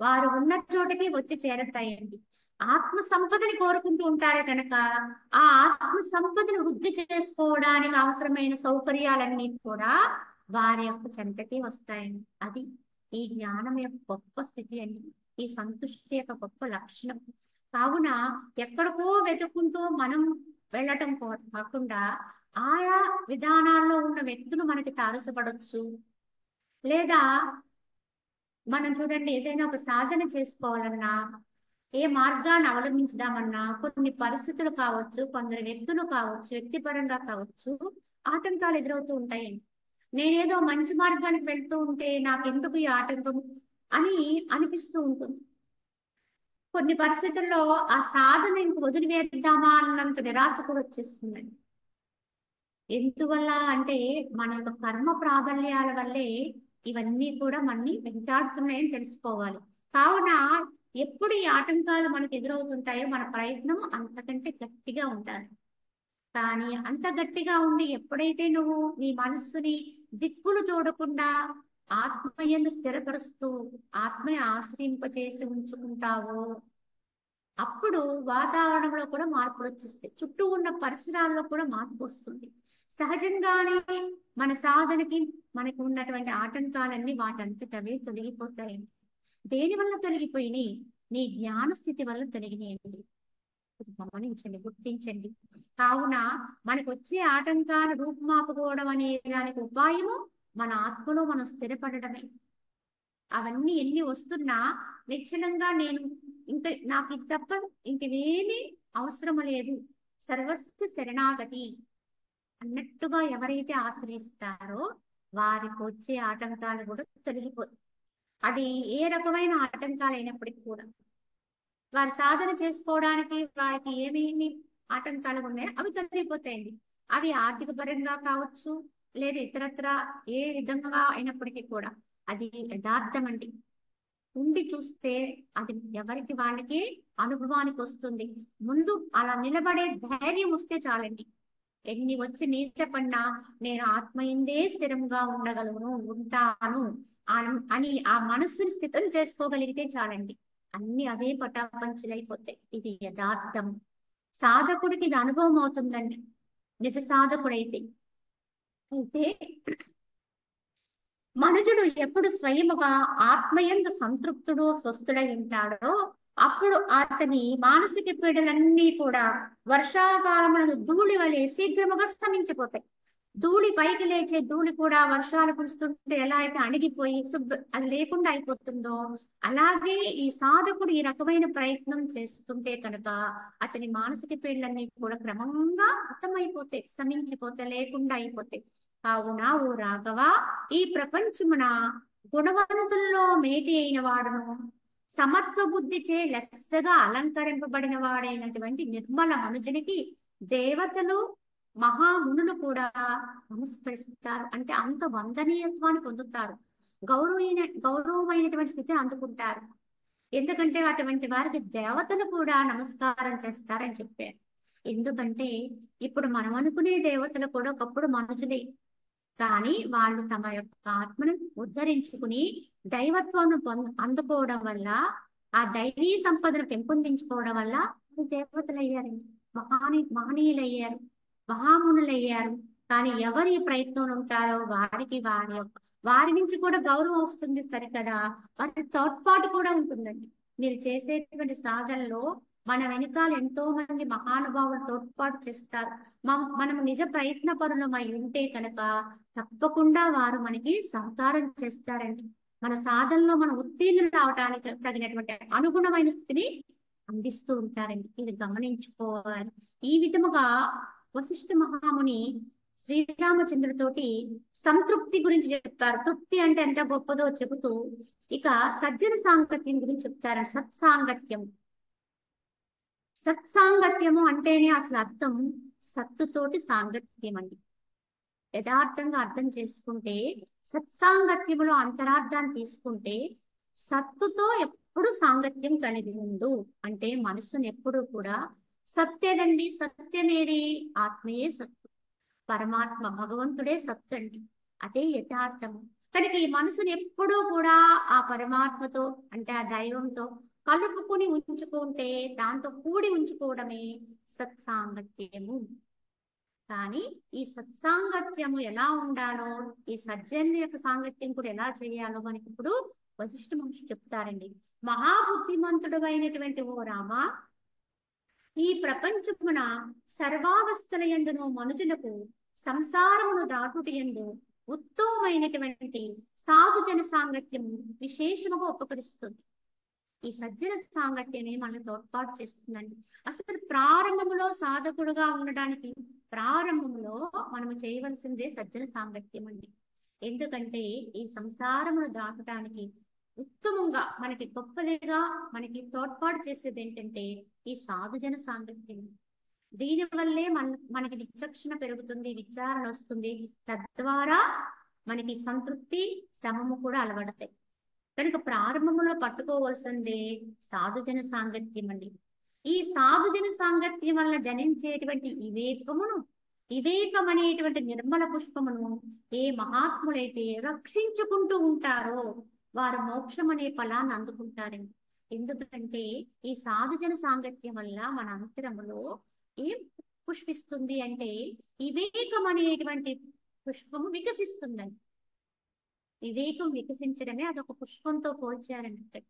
వారు ఉన్న చోటకి వచ్చి చేరతాయండి. ఆత్మ సంపదని కోరుకుంటూ ఉంటారే కనుక ఆ ఆత్మ సంపదను వృద్ధి చేసుకోవడానికి అవసరమైన సౌకర్యాలన్నీ కూడా వారి యొక్క చెంతకే వస్తాయండి. అది ఈ జ్ఞానం యొక్క గొప్ప స్థితి అండి. ఈ సంతుష్టి యొక్క గొప్ప లక్షణం. కావున ఎక్కడికో వెతుక్కుంటూ మనం వెళ్ళటం కాకుండా ఆయా విధానాల్లో ఉన్న వ్యక్తులు మనకి తారసపడవచ్చు. లేదా మనం చూడండి, ఏదైనా ఒక సాధన చేసుకోవాలన్నా, ఏ మార్గాన్ని అవలంబించుదామన్నా కొన్ని పరిస్థితులు కావచ్చు, కొందరు వ్యక్తులు కావచ్చు, వ్యక్తిపరంగా కావచ్చు, ఆటంకాలు ఎదురవుతూ ఉంటాయండి. నేనేదో మంచి మార్గానికి వెళ్తూ ఉంటే నాకెందుకు ఈ ఆటంకం అని అనిపిస్తూ ఉంటుంది. కొన్ని పరిస్థితుల్లో ఆ సాధన ఇంక వదిలివేద్దామా అన్నంత నిరాశ కూడా వచ్చేస్తుంది. ఎందువల్ల అంటే మన యొక్క కర్మ ప్రాబల్యాల వల్లే ఇవన్నీ కూడా మనని వెంటాడుతున్నాయని తెలుసుకోవాలి. కావున ఎప్పుడు ఈ ఆటంకాలు మనకు ఎదురవుతుంటాయో మన ప్రయత్నం అంతకంటే గట్టిగా ఉండాలి. కానీ అంత గట్టిగా ఉండి ఎప్పుడైతే నువ్వు నీ మనస్సుని దిక్కులు చూడకుండా ఆత్మయందు స్థిరపరుస్తూ ఆత్మని ఆశ్రయింపచేసి ఉంచుకుంటావో అప్పుడు వాతావరణంలో కూడా మార్పులు వచ్చేస్తాయి. చుట్టూ ఉన్న పరిసరాల్లో కూడా మార్పు వస్తుంది. సహజంగానే మన సాధనకి మనకు ఉన్నటువంటి ఆటంకాలన్నీ వాటంతటవే తొలగిపోతాయి. దేని వల్ల తొలగిపోయినాయి? నీ జ్ఞాన స్థితి వల్ల తొలగినాయండి. గమనించండి, గుర్తించండి. కావున మనకు వచ్చే ఆటంకాన్ని రూపుమాపుకోవడం అనే దానికి ఉపాయము మన ఆత్మలో మనం స్థిరపడడమే. అవన్నీ ఎన్ని వస్తున్నా నిశ్చలంగా నేను నాకు ఇది తప్ప ఇంకేమీ అవసరం లేదు, సర్వస్వ శరణాగతి అన్నట్టుగా ఎవరైతే ఆశ్రయిస్తారో వారికి వచ్చే ఆటంకాలు కూడా తొలగిపోతాయి. అది ఏ రకమైన ఆటంకాలు అయినప్పటికీ కూడా వారి సాధన చేసుకోవడానికి వారికి ఏమేమి ఆటంకాలు ఉన్నాయో అవి తొలగిపోతాయండి. అవి ఆర్థిక పరంగా కావచ్చు, లేదా ఇతరత్ర ఏ విధంగా అయినప్పటికీ కూడా అది యథార్థం అండి. ఉండి చూస్తే అది ఎవరికి వాళ్ళకి అనుభవానికి వస్తుంది. ముందు అలా నిలబడే ధైర్యం వస్తే చాలండి. ఎన్ని వచ్చి మీద పడినా నేను ఆత్మయందే స్థిరంగా ఉండగలను, ఉంటాను అని ఆ మనస్సుని స్థితం చేసుకోగలిగితే చాలండి. అన్ని అవే పటాపంచులైపోతాయి. ఇది యథార్థం. సాధకుడికి ఇది అనుభవం అవుతుందండి, నిజ సాధకుడైతే. అయితే మనుజుడు ఎప్పుడు స్వయముగా ఆత్మయందు సంతృప్తుడు స్వస్థుడై ఉంటాడో అప్పుడు అతని మానసిక పీడలన్నీ కూడా వర్షాకాలమున ధూళి వలె శీఘ్రముగా స్తంభించిపోతాయి. ధూళి పైకి లేచే ధూళి కూడా వర్షాలు కురుస్తుంటే ఎలా అయితే అణిగిపోయి అది లేకుండా అయిపోతుందో, అలాగే ఈ సాధకుడు ఈ రకమైన ప్రయత్నం చేస్తుంటే కనుక అతని మానసిక పీడలన్నీ కూడా క్రమంగా అంతమైపోతాయి, శమించిపోతాయి, లేకుండా అయిపోతాయి. కావున ఓ రాఘవ, ఈ ప్రపంచమున గుణవంతుల్లో మేటి అయిన వాడును, సమత్వ బుద్ధిచే లెస్సగా అలంకరింపబడిన వాడైనటువంటి నిర్మల మనుజునికి దేవతలు మహామునులు కూడా నమస్కరిస్తారు. అంటే అంత వందనీయత్వాన్ని పొందుతారు, గౌరవమైనటువంటి స్థితిని అందుకుంటారు. ఎందుకంటే అటువంటి వారికి దేవతలు కూడా నమస్కారం చేస్తారని చెప్పారు. ఎందుకంటే ఇప్పుడు మనం అనుకునే దేవతలు కూడా ఒకప్పుడు మనుషులే, కానీ వాళ్ళు తమ యొక్క ఆత్మను ఉద్ధరించుకుని దైవత్వాన్ని అందుకోవడం వల్ల, ఆ దైవీ సంపదను పెంపొందించుకోవడం వల్ల దేవతలు అయ్యారండి, మహనీయులయ్యారు, మహామునులయ్యారు. కానీ ఎవరి ప్రయత్నంలో ఉంటారో వారికి వారి నుంచి కూడా గౌరవం వస్తుంది సరికదా, వారి తోడ్పాటు కూడా ఉంటుందండి. మీరు చేసేటువంటి సాధనలో మన వెనకాల ఎంతో మంది మహానుభావులు తోడ్పాటు చేస్తారు. మనం నిజ ప్రయత్న పరులమై ఉంటే కనుక తప్పకుండా వారు మనకి సహకారం చేస్తారండి. మన సాధనలో మనం ఉత్తీర్ణులు అవటానికి తగినటువంటి అనుగుణమైన స్థితిని అందిస్తూ ఉంటారండి. ఇది గమనించుకోవాలి. ఈ విధముగా వశిష్ఠ మహాముని శ్రీరామచంద్రుడితోటి సంతృప్తి గురించి చెప్పారు. తృప్తి అంటే ఎంత గొప్పదో చెబుతూ ఇక సజ్జన సాంగత్యం గురించి చెప్తారు. సత్సాంగత్యం. సత్సాంగత్యము అంటేనే అసలు అర్థం సత్తుతోటి సాంగత్యం అండి. యథార్థంగా అర్థం చేసుకుంటే సత్సాంగత్యములో అంతరార్థాన్ని తీసుకుంటే సత్తుతో ఎప్పుడు సాంగత్యం కలిగి ఉండు అంటే మనసును ఎప్పుడు కూడా సత్యదండి. సత్యమేది? ఆత్మయే సత్తు, పరమాత్మ భగవంతుడే సత్తు అండి. అదే యథార్థము. కనుక ఈ మనసుని ఎప్పుడూ కూడా ఆ పరమాత్మతో అంటే ఆ దైవంతో కలుపుకుని ఉంచుకుంటే, దాంతో కూడి ఉంచుకోవడమే సత్సాంగత్యము. కానీ ఈ సత్సాంగత్యము ఎలా ఉండాలో, ఈ సజ్జనుల యొక్క సాంగత్యం కూడా ఎలా చేయాలో మనకి ఇప్పుడు వశిష్ఠ మహర్షి చెప్తారండి. మహాబుద్ధిమంతుడు అయినటువంటి ఓ రామ, ఈ ప్రపంచమున సర్వావస్థల యందును మనుజులకు సంసారమును దాటుటి యందు ఉత్తమమైనటువంటి సాధుజన సాంగత్యం విశేషముగా ఉపకరిస్తుంది. ఈ సజ్జన సాంగత్యమే మనల్ని తోడ్పాటు చేస్తుందండి. అసలు ప్రారంభంలో సాధకుడుగా ఉండడానికి ప్రారంభంలో మనము చేయవలసిందే సజ్జన సాంగత్యం అండి. ఎందుకంటే ఈ సంసారమును దాటడానికి ఉత్తమంగా మనకి గొప్పదిగా మనకి తోడ్పాటు చేసేది ఏంటంటే ఈ సాధుజన సాంగత్యం. దీని వల్లే మనకి విచక్షణ పెరుగుతుంది, విచారణ వస్తుంది, తద్వారా మనకి సంతృప్తి శమము కూడా అలవడతాయి. కనుక ప్రారంభంలో పట్టుకోవాల్సిందే సాధుజన సాంగత్యం అండి. ఈ సాధుజన సాంగత్యం వల్ల జనించేటువంటి వివేకం అనేటువంటి నిర్మల పుష్పమును ఏ మహాత్ములైతే రక్షించుకుంటూ ఉంటారో వారు మోక్షం అనే ఫలాన్ని అందుకుంటారండి. ఎందుకంటే ఈ సాధుజన సాంగత్యం వల్ల మన అంతరములో ఏం పుష్పిస్తుంది అంటే వివేకం అనేటువంటి పుష్పము వికసిస్తుందండి. వివేకం వికసించడమే అదొక పుష్పంతో పోల్చారంటే,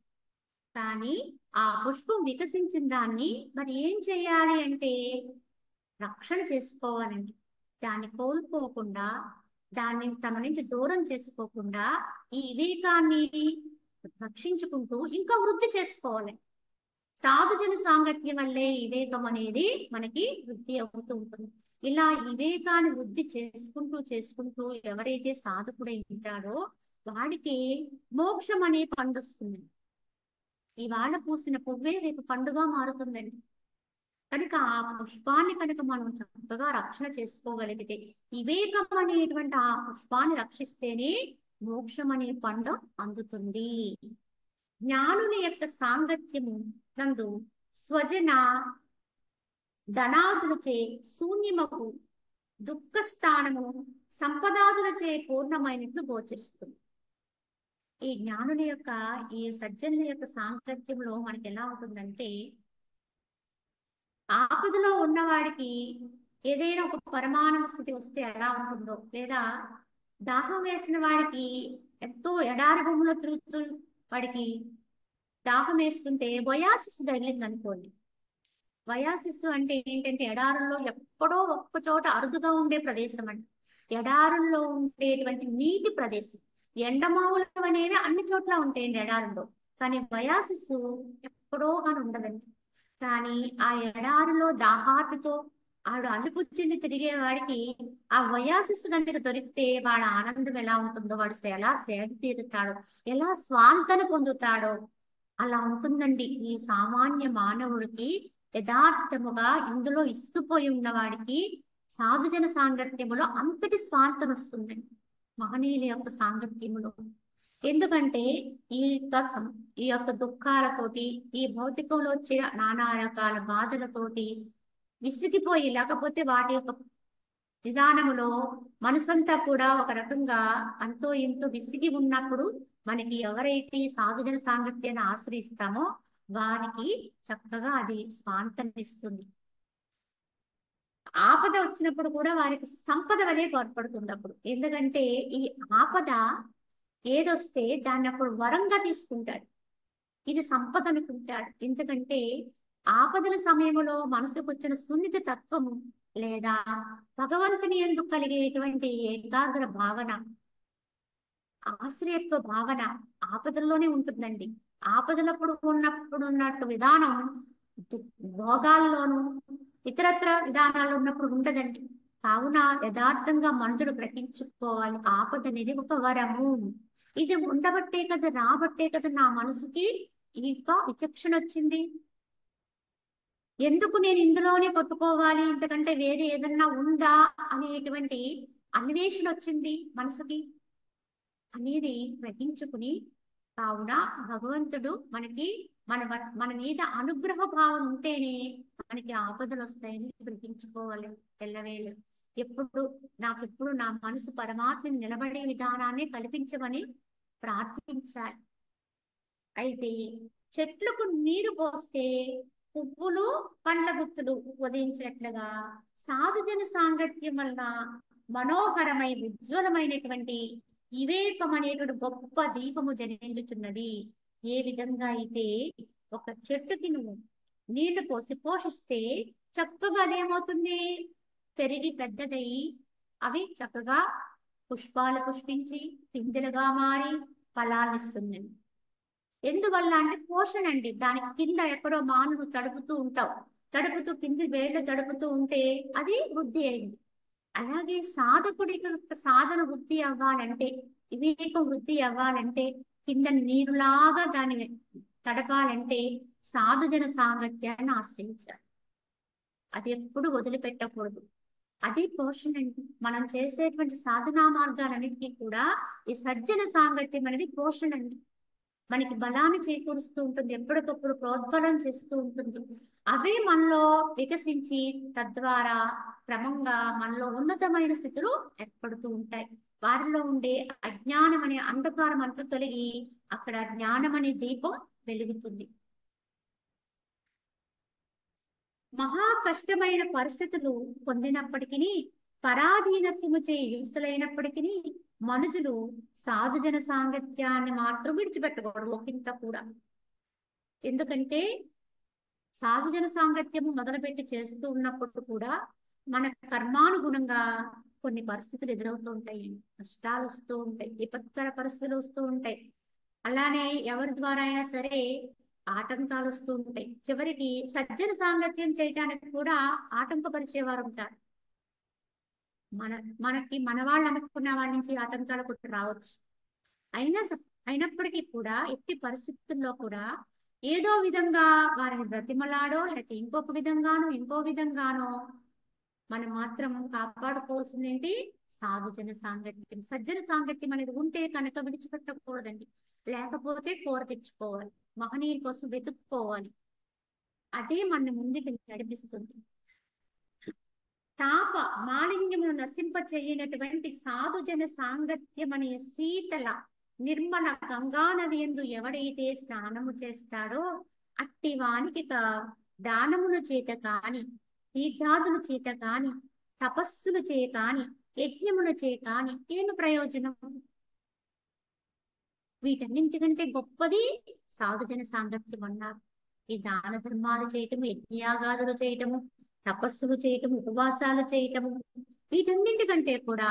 కానీ ఆ పుష్పం వికసించిన దాన్ని మరి ఏం చేయాలి అంటే రక్షణ చేసుకోవాలండి. దాన్ని కోల్పోకుండా, దాన్ని తమ నుంచి దూరం చేసుకోకుండా ఈ వివేకాన్ని రక్షించుకుంటూ ఇంకా వృద్ధి చేసుకోవాలి. సాధుజన సాంగత్యం వల్లే వివేకం అనేది మనకి వృద్ధి అవుతూ ఉంటుంది. ఇలా వివేకాన్ని వృద్ధి చేసుకుంటూ ఎవరైతే సాధకుడై ఉంటాడో వాడికి మోక్షం అనే పండు వస్తుంది. ఇవాళ పూసిన పువ్వే రేపు పండుగ మారుతుందండి. కనుక ఆ పుష్పాన్ని కనుక మనం చక్కగా రక్షణ చేసుకోగలిగితే, వివేకం అనేటువంటి ఆ పుష్పాన్ని రక్షిస్తేనే మోక్షం అనే పండు అందుతుంది. జ్ఞానుల యొక్క సాంగత్యము నందు స్వజన ధనాదులచే శూన్యమకు దుఃఖ స్థానము సంపదాదులచే పూర్ణమైనట్లు గోచరిస్తుంది. ఈ జ్ఞానుల యొక్క, ఈ సజ్జనుల యొక్క సాంగత్యంలో మనకి ఎలా ఉంటుందంటే, ఆపదలో ఉన్నవాడికి ఏదైనా ఒక పరమాణు స్థితి వస్తే ఎలా ఉంటుందో, లేదా దాహం వేసిన వాడికి ఎంతో ఎడారి భూమిలో తిరుగుతూ వాడికి దాహం వేస్తుంటే బొయాసిస్ తగిలింది అనుకోండి. బయాసిస్ అంటే ఏంటంటే ఎడారుల్లో ఎక్కడో ఒక్క చోట అరుదుగా ఉండే ప్రదేశం అండి. ఎడారుల్లో ఉండేటువంటి నీటి ప్రదేశం. ఎండమావులు అనేవి అన్ని చోట్ల ఉంటాయండి ఎడారుల్లో, కానీ బయాసిస్ ఎక్కడో కానీ ఉండదండి. కానీ ఆ ఎడారిలో దాహార్తితో ఆడు అలుపుచ్చింది తిరిగే వాడికి ఆ వయాసిస్ కనుక దొరికితే వాడు ఆనందం ఎలా ఉంటుందో, వాడు ఎలా సేద తీరుతాడో, ఎలా స్వాంతన పొందుతాడో అలా ఉంటుందండి ఈ సామాన్య మానవుడికి. యథార్థముగా ఇందులో ఇసుకుపోయి ఉన్న వాడికి సాధుజన సాంగత్యములో అంతటి స్వాంతన వస్తుందండి మహనీయుల యొక్క సాంగత్యములో. ఎందుకంటే ఈ యొక్క దుఃఖాలతోటి, ఈ భౌతికంలో వచ్చే నానా రకాల బాధలతోటి విసిగిపోయి, లేకపోతే వాటి యొక్క విధానములో మనసంతా కూడా ఒక రకంగా అంతో ఇంతో విసిగి ఉన్నప్పుడు మనకి ఎవరైతే సాధుజన సాంగత్యాన్ని ఆశ్రయిస్తామో వారికి చక్కగా అది స్వాంతనిస్తుంది. ఆపద వచ్చినప్పుడు కూడా వారికి సంపద వలె తోడ్పడుతుంది అప్పుడు. ఎందుకంటే ఈ ఆపద ఏదొస్తే దాన్ని అప్పుడు వరంగా తీసుకుంటాడు, ఇది సంపద అనుకుంటాడు. ఎందుకంటే ఆపదల సమయంలో మనసుకు వచ్చిన సున్నిత తత్వము, లేదా భగవంతుని యందు కలిగేటువంటి ఏకాగ్ర భావన, ఆశ్రయత్వ భావన ఆపదల్లోనే ఉంటుందండి. ఆపదలప్పుడు ఉన్నట్టు విధానం భోగాల్లోనూ ఇతరత్ర విధానాలు ఉన్నప్పుడు ఉండదండి. కావున యథార్థంగా మనుషుడు గ్రహించుకోవాలి, ఆపద అనేది ఒక వరము. ఇది ఉండబట్టే కదా, రాబట్టే కదా నా మనసుకి ఇంకా విచక్షణ వచ్చింది. ఎందుకు నేను ఇందులోనే కొట్టుకోవాలి, ఇంతకంటే వేరే ఏదన్నా ఉందా అనేటువంటి అన్వేషణ వచ్చింది మనసుకి అనేది గ్రహించుకుని, కావున భగవంతుడు మనకి మన మీద అనుగ్రహ భావం ఉంటేనే మనకి ఆపదలు వస్తాయని గ్రహించుకోవాలి. ఎల్లవేళ ఎప్పుడు నా మనసు పరమాత్మని నిలబడే విధానాన్ని కల్పించమని ప్రార్థించాలి. అయితే చెట్లకు నీరు పోస్తే పువ్వులు పండ్ల గుత్తులు ఉదయించినట్లుగా సాధుజన సాంగత్యం వలన మనోహరమై ఉజ్వలమైనటువంటి వివేకం అనేటువంటి గొప్ప దీపము జనించుచున్నది. ఏ విధంగా అయితే ఒక చెట్టుకి నువ్వు నీళ్లు పోసి పోషిస్తే చక్కగా అదేమవుతుంది, పెరిగి పెద్దదయ్యి అవి చక్కగా పుష్పాలు పుష్పించి పిందెలుగా మారి ఫలాలు ఇస్తుంది. ఎందువల్ల అంటే పోషణ అండి. దానికి కింద ఎక్కడో మానును తడుపుతూ ఉంటావు, తడుపుతూ కింది వేళ్ళు తడుపుతూ ఉంటే అది వృద్ధి అయింది. అలాగే సాధకుడికి సాధన వృద్ధి అవ్వాలంటే, వివేకం వృద్ధి అవ్వాలంటే, కింద నీరులాగా దాన్ని తడపాలంటే సాధుజన సాంగత్యాన్ని ఆశ్రయించాలి. అది ఎప్పుడు వదిలిపెట్టకూడదు. అది పోషణ అండి. మనం చేసేటువంటి సాధనా మార్గాలన్నిటికీ కూడా ఈ సజ్జన సాంగత్యం అనేది పోషణ అండి. మనకి బలాన్ని చేకూరుస్తూ ఉంటుంది, ఎప్పటికప్పుడు ప్రోద్బలం చేస్తూ ఉంటుంది. అవే మనలో వికసించి తద్వారా క్రమంగా మనలో ఉన్నతమైన స్థితులు ఏర్పడుతూ ఉంటాయి. వారిలో ఉండే అజ్ఞానం అనే అంధకారం అంతా తొలగి అక్కడ జ్ఞానం అనే దీపం వెలుగుతుంది. మహా కష్టమైన పరిస్థితులు పొందినప్పటికీ, పరాధీనత్వము చే హింసలైనప్పటికీ మనుషులు సాధుజన సాంగత్యాన్ని మాత్రం విడిచిపెట్టకూడదు ఒకంత కూడా. ఎందుకంటే సాధుజన సాంగత్యము మొదలుపెట్టి చేస్తూ ఉన్నప్పుడు కూడా మన కర్మానుగుణంగా కొన్ని పరిస్థితులు ఎదురవుతూ ఉంటాయి, కష్టాలు వస్తూ ఉంటాయి, విపత్కర పరిస్థితులు వస్తూ ఉంటాయి. అలానే ఎవరి ద్వారా అయినా సరే ఆటంకాలు వస్తూ ఉంటాయి. చివరికి సజ్జన సాంగత్యం చేయటానికి కూడా ఆటంకపరిచేవారు ఉంటారు. మనకి మన వాళ్ళు అనుకున్న వాళ్ళ నుంచి ఆటంకాలు కూడా రావచ్చు. అయినప్పటికీ కూడా ఎట్టి పరిస్థితుల్లో కూడా ఏదో విధంగా వారిని బ్రతిమలాడో లేకపోతే ఇంకో విధంగానో మనం మాత్రం కాపాడుకోవాల్సింది ఏంటి? సాధుజన సాంగత్యం, సజ్జన సాంగత్యం అనేది ఉంటే కనుక విడిచిపెట్టకూడదండి. లేకపోతే కూర తెచ్చుకోవాలి, మహనీయుల కోసం వెతుక్కోవాలి. అదే మన ముందుకు నడిపిస్తుంది. తాప మాలిన్యమును నశింప చేయనటువంటి సాధుజన సాంగత్యం అనే శీతల నిర్మల గంగా నది యందు ఎవడైతే స్నానము చేస్తాడో అట్టి వానికి దానముల చేత కాని, తీర్థాదుల చేత కాని, తపస్సుల చే కాని, యజ్ఞముల చే కాని ఏమి ప్రయోజనం? వీటన్నింటికంటే గొప్పది సాధుజన సాంగత్యం అన్నారు. ఈ దాన ధర్మాలు చేయటము, యజ్ఞయాగాదులు చేయటము, తపస్సులు చేయటము, ఉపవాసాలు చేయటము, వీటన్నింటికంటే కూడా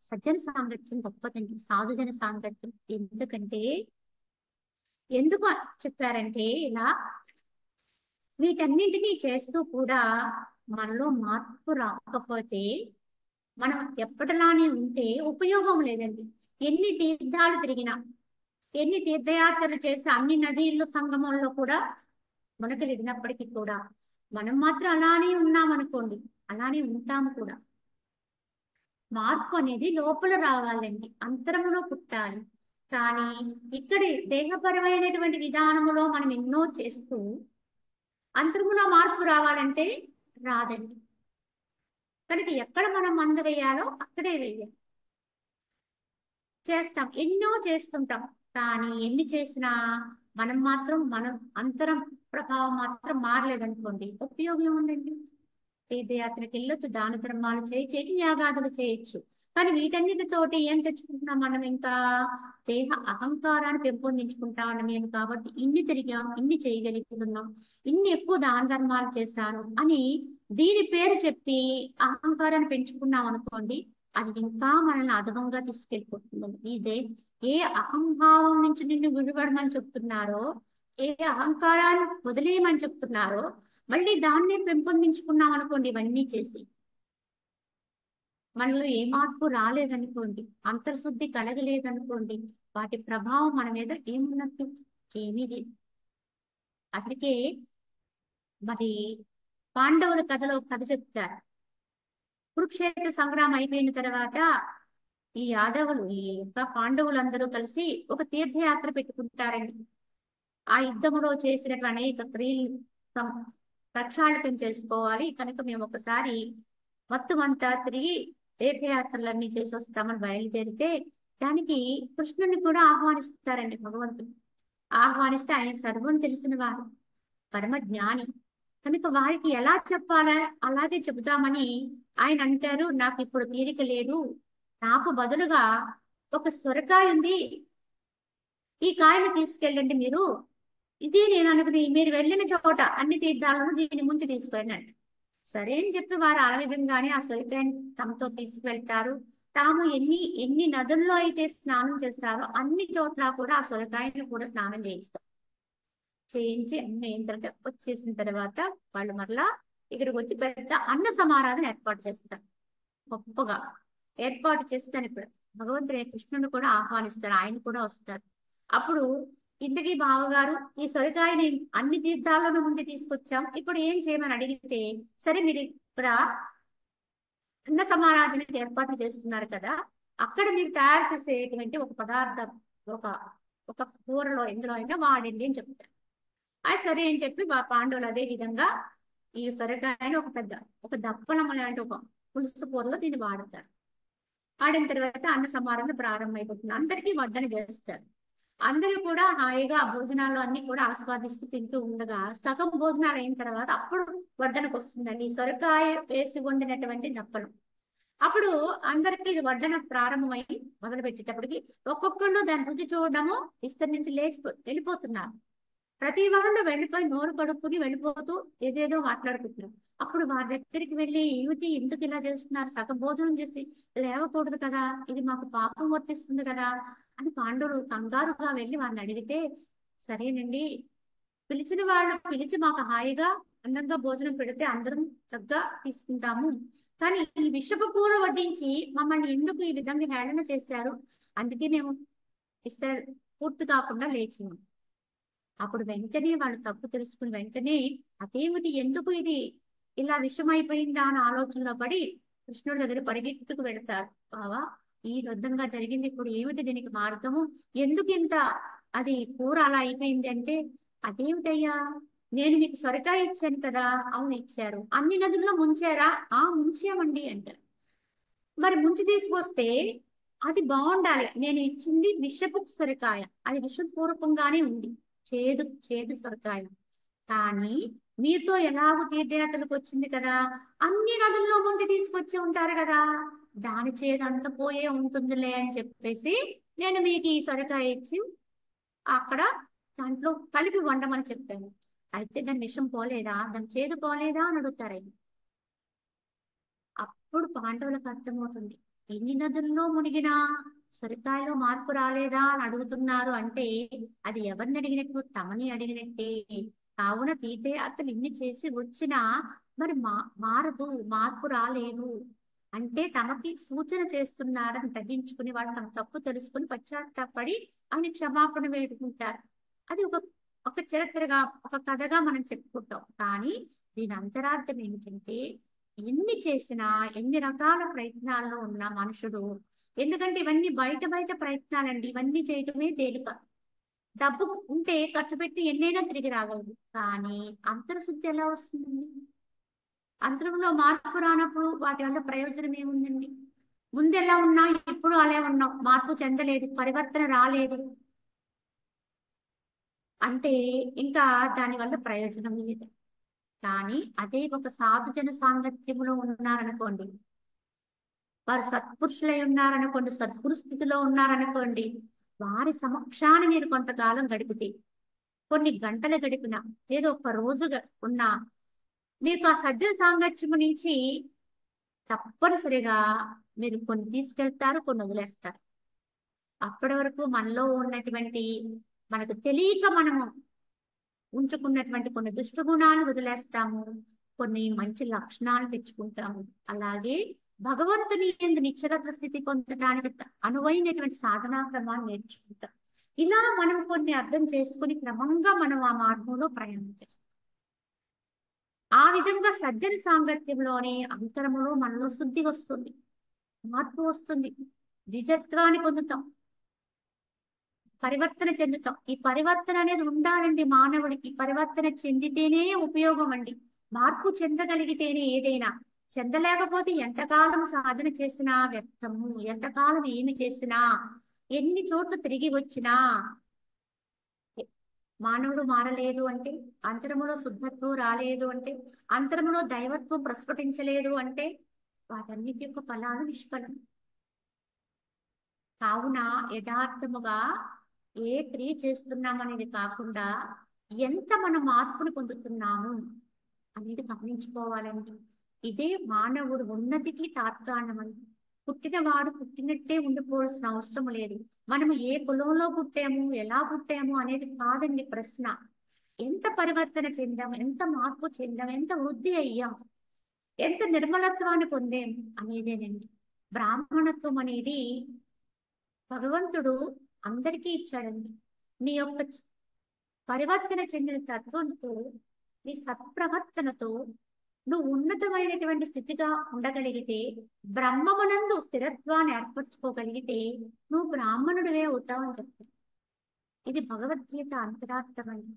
సజ్జన సాంగత్యం గొప్పదండి, సాధుజన సాంగత్యం. ఎందుకు చెప్పారంటే ఇలా వీటన్నింటినీ చేస్తూ కూడా మనలో మార్పు రాకపోతే మనం ఎప్పటిలానే ఉంటే ఉపయోగం లేదండి. ఎన్ని తీర్థాలు తిరిగినా, ఎన్ని తీర్థయాత్రలు చేసి, అన్ని నదీల్లో సంగమంలో కూడా మునకలిడినప్పటికీ కూడా మనం మాత్రం అలానే ఉన్నామనుకోండి, అలానే ఉంటాము కూడా. మార్పు అనేది లోపల రావాలండి, అంతరములో పుట్టాలి. కానీ ఇక్కడి దేహపరమైనటువంటి విధానములో మనం ఎన్నో చేస్తూ అంతరములో మార్పు రావాలంటే రాదండి. కనుక ఎక్కడ మనం మందు వేయాలో అక్కడే వేయాలి. చేస్తాం, ఎన్నో చేస్తుంటాం, కానీ ఎన్ని చేసినా మనం మాత్రం అంతరం ప్రభావం మాత్రం మారలేదనుకోండి, ఉపయోగం ఉందండి. తీర్థయాత్రకి వెళ్ళొచ్చు, దాన ధర్మాలు చేయొచ్చు, యజ్ఞయాగాదులు చేయొచ్చు, కానీ వీటన్నిటితోటి ఏం తెచ్చుకుంటున్నాం మనం? ఇంకా దేహ అహంకారాన్ని పెంపొందించుకుంటామని మేము. కాబట్టి ఇన్ని తిరిగాం, ఇన్ని చేయగలుగుతున్నాం, ఇన్ని ఎక్కువ దాన ధర్మాలు చేశాను అని దీని పేరు చెప్పి అహంకారాన్ని పెంచుకున్నాం అనుకోండి, అది ఇంకా మనల్ని అధమంగా తీసుకెళ్ళిపోతుందండి. ఏ అహంభావం నుంచి నిన్ను విడిపడమని చెప్తున్నారో, ఏ అహంకారాన్ని వదిలేయమని చెప్తున్నారో, మళ్ళీ దాన్నే పెంపొందించుకున్నాం అనుకోండి, ఇవన్నీ చేసి మనలో ఏ మార్పు రాలేదనుకోండి, అంతర్శుద్ధి కలగలేదనుకోండి, వాటి ప్రభావం మన మీద ఏమున్నట్టు? ఏమీ లేదు. అందుకే మరి పాండవుల కథలో కథ చెప్తారు. కురుక్షేత్ర సంగ్రామం అయిపోయిన తర్వాత ఈ యాదవులు, ఈ యొక్క పాండవులందరూ కలిసి ఒక తీర్థయాత్ర పెట్టుకుంటారండి. ఆ యుద్ధములో చేసినటువంటి అనేక క్రియలు ప్రక్షాళితం చేసుకోవాలి కనుక మేము ఒకసారి మొత్తం అంతా తిరిగి తీర్థయాత్రలన్నీ చేసి వస్తామని బయలుదేరితే, దానికి కృష్ణుని కూడా ఆహ్వానిస్తారండి భగవంతుడు. ఆహ్వానిస్తే ఆయన సర్వం తెలిసిన వారు, పరమ జ్ఞాని కనుక వారికి ఎలా చెప్పాలా అలాగే చెబుతామని ఆయన అంటారు, నాకు ఇప్పుడు తీరిక లేదు, నాకు బదులుగా ఒక సొరకాయ ఉంది, ఈ కాయను తీసుకెళ్ళండి మీరు, ఇది నేను అనుకుని మీరు వెళ్ళిన చోట అన్ని తీర్థాలను దీని ముంచి తీసుకెళ్ళండి. సరే అని చెప్పి వారు ఆ విధంగానే ఆ సొరకాయని తమతో తీసుకువెళ్తారు. తాము ఎన్ని నదుల్లో అయితే స్నానం చేస్తారో అన్ని చోట్ల కూడా ఆ సొరకాయను కూడా స్నానం చేయించి అన్ని అయిన తర్వాత వచ్చేసిన తర్వాత వాళ్ళు మరలా ఇక్కడికి వచ్చి పెద్ద అన్న సమారాధన ఏర్పాటు చేస్తారు. గొప్పగా ఏర్పాటు చేస్తాను. ఇక్కడ భగవంతుడు కృష్ణుని కూడా ఆహ్వానిస్తారు, ఆయన కూడా వస్తారు. అప్పుడు ఇంతకీ బావగారు ఈ సొరకాయని అన్ని తీర్థాలను ముందు తీసుకొచ్చాం, ఇప్పుడు ఏం చేయమని అడిగితే, సరే మీరు ఇక్కడ అన్న సమారాధనకి ఏర్పాట్లు చేస్తున్నారు కదా, అక్కడ మీరు తయారు చేసేటువంటి ఒక పదార్థం, ఒక ఒక కూరలో ఎందులో అయినా వాడండి అని చెప్తారు. అది సరే అని చెప్పి పాండవులు అదే విధంగా ఈ సొరకాయని ఒక దప్పలం లాంటి ఒక పులుసు కూరలో దీన్ని వాడతారు. వాడిన తర్వాత అన్న సమారాధన ప్రారంభమైపోతుంది. అందరికీ వడ్డన చేస్తారు. అందరూ కూడా హాయిగా భోజనాలు అన్ని కూడా ఆస్వాదిస్తూ తింటూ ఉండగా సగం భోజనాలు అయిన తర్వాత అప్పుడు వడ్డనకు వస్తుందండి సొరకాయ వేసి వండినటువంటి దప్పలం. అప్పుడు అందరికీ ఇది వడ్డన ప్రారంభమై మొదలు పెట్టేటప్పటికి ఒక్కొక్కళ్ళు దాని రుచి చూడడము విస్తరించి వెళ్ళిపోతున్నారు. ప్రతి వాళ్ళు వెళ్ళిపోయి నోరు కడుక్కుని వెళ్ళిపోతూ ఏదేదో మాట్లాడుకుంటున్నారు. అప్పుడు వారి దగ్గరికి వెళ్ళి, ఏమిటి ఎందుకు ఇలా చేస్తున్నారు, సగం భోజనం చేసి లేవకూడదు కదా, ఇది మాకు పాపం వర్తిస్తుంది కదా అని పాండవులు కంగారుగా వెళ్ళి వారిని అడిగితే, సరేనండి పిలిచిన వాళ్ళు పిలిచి మాకు హాయిగా అందంగా భోజనం పెడితే అందరం చక్కగా తీసుకుంటాము, కానీ ఈ విషపు కూర వడ్డించి మమ్మల్ని ఎందుకు ఈ విధంగా హేళన చేశారు, అందుకే మేము ఇస్తారు పూర్తి కాకుండా లేచి ఉంది. అప్పుడు వెంటనే వాళ్ళు తప్పు తెలుసుకుని వెంటనే అదేమిటి, ఎందుకు ఇది ఇలా విషమైపోయిందా అని ఆలోచనలో పడి కృష్ణుడి దగ్గర పరిగెట్టుకు వెళ్తారు. బావా, ఈ విధంగా జరిగింది, ఇప్పుడు ఏమిటి దీనికి మార్గము, ఎందుకు ఇంత అది కూర అలా అయిపోయింది అంటే, అదేమిటయ్యా, నేను మీకు సొరకాయ ఇచ్చాను కదా. అవును ఇచ్చారు. అన్ని నదుల్లో ముంచారా? ఆ ముంచామండి అంటారు. మరి ముంచి తీసుకొస్తే అది బాగుండాలి, నేను ఇచ్చింది విషపు సొరకాయ, అది విషపూర్వకంగానే ఉంది, చేదు చేదు సొరకాయ. కానీ మీతో ఎలాగో తీర్థయాత్రలకు వచ్చింది కదా, అన్ని నదుల్లో ముంచి తీసుకొచ్చి ఉంటారు కదా, దాని చేదు అంత పోయే ఉంటుందిలే అని చెప్పేసి నేను మీకు ఈ సొరకాయ ఇచ్చి అక్కడ దాంట్లో కలిపి వండమని చెప్పాను. అయితే దాని విషం పోలేదా, దాని చేదు పోలేదా అని అడుగుతారు ఆయన. అప్పుడు పాండవులకు అర్థమవుతుంది, ఎన్ని నదుల్లో మునిగినా సొరకాయలో మార్పు రాలేదా అని అడుగుతున్నారు అంటే అది ఎవరిని అడిగినట్టు, తమని అడిగినట్టే. కావున తీర్థయాత్రలు ఇన్ని చేసి వచ్చినా మరి మారదు, మార్పు రాలేదు అంటే తమకి సూచన చేస్తున్నారని గ్రహించుకుని వాళ్ళు తమ తప్పు తెలుసుకుని పశ్చాత్తాపడి ఆయన క్షమాపణ వేడుకుంటారు. అది ఒక ఒక చరిత్రగా, ఒక కథగా మనం చెప్పుకుంటాం. కానీ దీని అంతరార్థం ఏమిటంటే, ఎన్ని చేసినా, ఎన్ని రకాల ప్రయత్నాల్లో ఉన్న మనుషుడు, ఎందుకంటే ఇవన్నీ బయట బయట ప్రయత్నాలండి, ఇవన్నీ చేయటమే తేలిక. డబ్బు ఉంటే ఖర్చు పెట్టి ఎన్నైనా తిరిగి రాగలదు. కానీ అంతర్శుద్ధి ఎలా వస్తుందండి? అంతరంలో మార్పు రానప్పుడు వాటి వల్ల ప్రయోజనం ఏముందండి? ముందు ఎలా ఉన్నా ఇప్పుడు అలా ఉన్నాం, మార్పు చెందలేదు, పరివర్తన రాలేదు అంటే ఇంకా దానివల్ల ప్రయోజనం లేదు. కానీ అదే ఒక సాధుజన సాంగత్యంలో ఉన్నారనుకోండి, వారు సత్పురుషులై ఉన్నారనుకోండి, సద్గురు స్థితిలో ఉన్నారనుకోండి, వారి సమక్షాన్ని మీరు కొంతకాలం గడిపితే, కొన్ని గంటలు గడిపినా, లేదా ఒక రోజు ఉన్నా, మీకు ఆ సజ్జన సాంగత్యము నుంచి తప్పనిసరిగా మీరు కొన్ని తీసుకెళ్తారు, కొన్ని వదిలేస్తారు. అప్పటి వరకు మనలో ఉన్నటువంటి, మనకు తెలియక మనము ఉంచుకున్నటువంటి కొన్ని దుష్టగుణాలు వదిలేస్తాము, కొన్ని మంచి లక్షణాలు తెచ్చుకుంటాము. అలాగే భగవంతుని యందు నిశ్చలత్వ స్థితి పొందడానికి అనువైనటువంటి సాధనా క్రమాన్ని నేర్చుకుంటాం. ఇలా మనం కొన్ని అర్థం చేసుకుని క్రమంగా మనం ఆ మార్గంలో ప్రయాణం చేస్తాం. ఆ విధంగా సజ్జన సాంగత్యంలోనే అంతరములో మనలో శుద్ధి వస్తుంది, మార్పు వస్తుంది, ద్విజత్వాన్ని పొందుతాం, పరివర్తన చెందుతాం. ఈ పరివర్తన అనేది ఉండాలండి మానవుడికి. పరివర్తన చెందితేనే ఉపయోగం అండి. మార్పు చెందగలిగితేనే ఏదైనా. చెందలేకపోతే ఎంతకాలం సాధన చేసినా వ్యర్థము, ఎంతకాలం ఏమి చేసినా, ఎన్ని చోట్ల తిరిగి వచ్చినా మానవుడు మారలేదు అంటే, అంతరములో శుద్ధత్వం రాలేదు అంటే, అంతరములో దైవత్వం ప్రస్ఫుటించలేదు అంటే వాటన్నిటి యొక్క ఫలాలు నిష్ఫలం. కావున యథార్థముగా ఏ క్రియ చేస్తున్నాం అనేది కాకుండా ఎంత మనం మార్పుని పొందుతున్నాము అనేది గమనించుకోవాలండి. ఇదే మానవుడు ఉన్నతికి తాత్కారణమండి. పుట్టినవాడు పుట్టినట్టే ఉండిపోవాల్సిన అవసరం లేదు. మనము ఏ కులంలో పుట్టాము, ఎలా పుట్టాము అనేది కాదండి ప్రశ్న. ఎంత పరివర్తన చెందాం, ఎంత మార్పు చెందాం, ఎంత వృద్ధి అయ్యాం, ఎంత నిర్మలత్వాన్ని పొందాం అనేదేనండి. బ్రాహ్మణత్వం అనేది భగవంతుడు అందరికీ ఇచ్చాడండి. నీ యొక్క పరివర్తన చెందిన తత్వంతో, నీ సత్ప్రవర్తనతో నువ్వు ఉన్నతమైనటువంటి స్థితిగా ఉండగలిగితే, బ్రహ్మమునందు స్థిరత్వాన్ని ఏర్పరచుకోగలిగితే నువ్వు బ్రాహ్మణుడివే అవుతావని చెప్తాడు. ఇది భగవద్గీత అంతరార్థమైంది.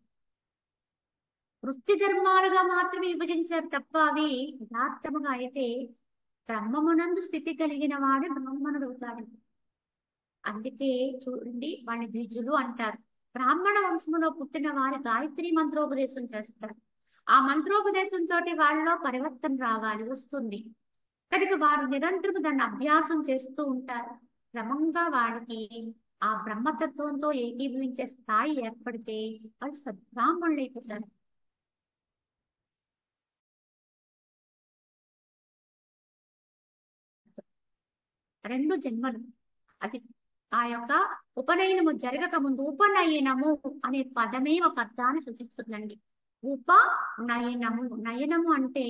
వృత్తి ధర్మాలుగా మాత్రమే విభజించారు తప్ప అవి యథార్థముగా అయితే బ్రహ్మమునందు స్థితి కలిగిన వాడే బ్రాహ్మణుడు అవుతాడు. అందుకే చూడండి, వాళ్ళని ద్విజులు అంటారు. బ్రాహ్మణ వంశములో పుట్టిన వారి గాయత్రి మంత్రోపదేశం చేస్తారు. ఆ మంత్రోపదేశంతో వాళ్ళలో పరివర్తన రావాలి, వస్తుంది. కనుక వారు నిరంతరం దాన్ని అభ్యాసం చేస్తూ ఉంటారు. క్రమంగా వాళ్ళకి ఆ బ్రహ్మతత్వంతో ఏకీభవించే స్థాయి ఏర్పడితే వాళ్ళు సద్బ్రాహ్మణులు అయిపోతారు. రెండు జన్మలు. అది ఆ యొక్క ఉపనయనము జరగక ముందు ఉపనయనము అనే పదమే ఒక అర్థాన్ని సూచిస్తుందండి. ఉపనయనము, నయనము అంటే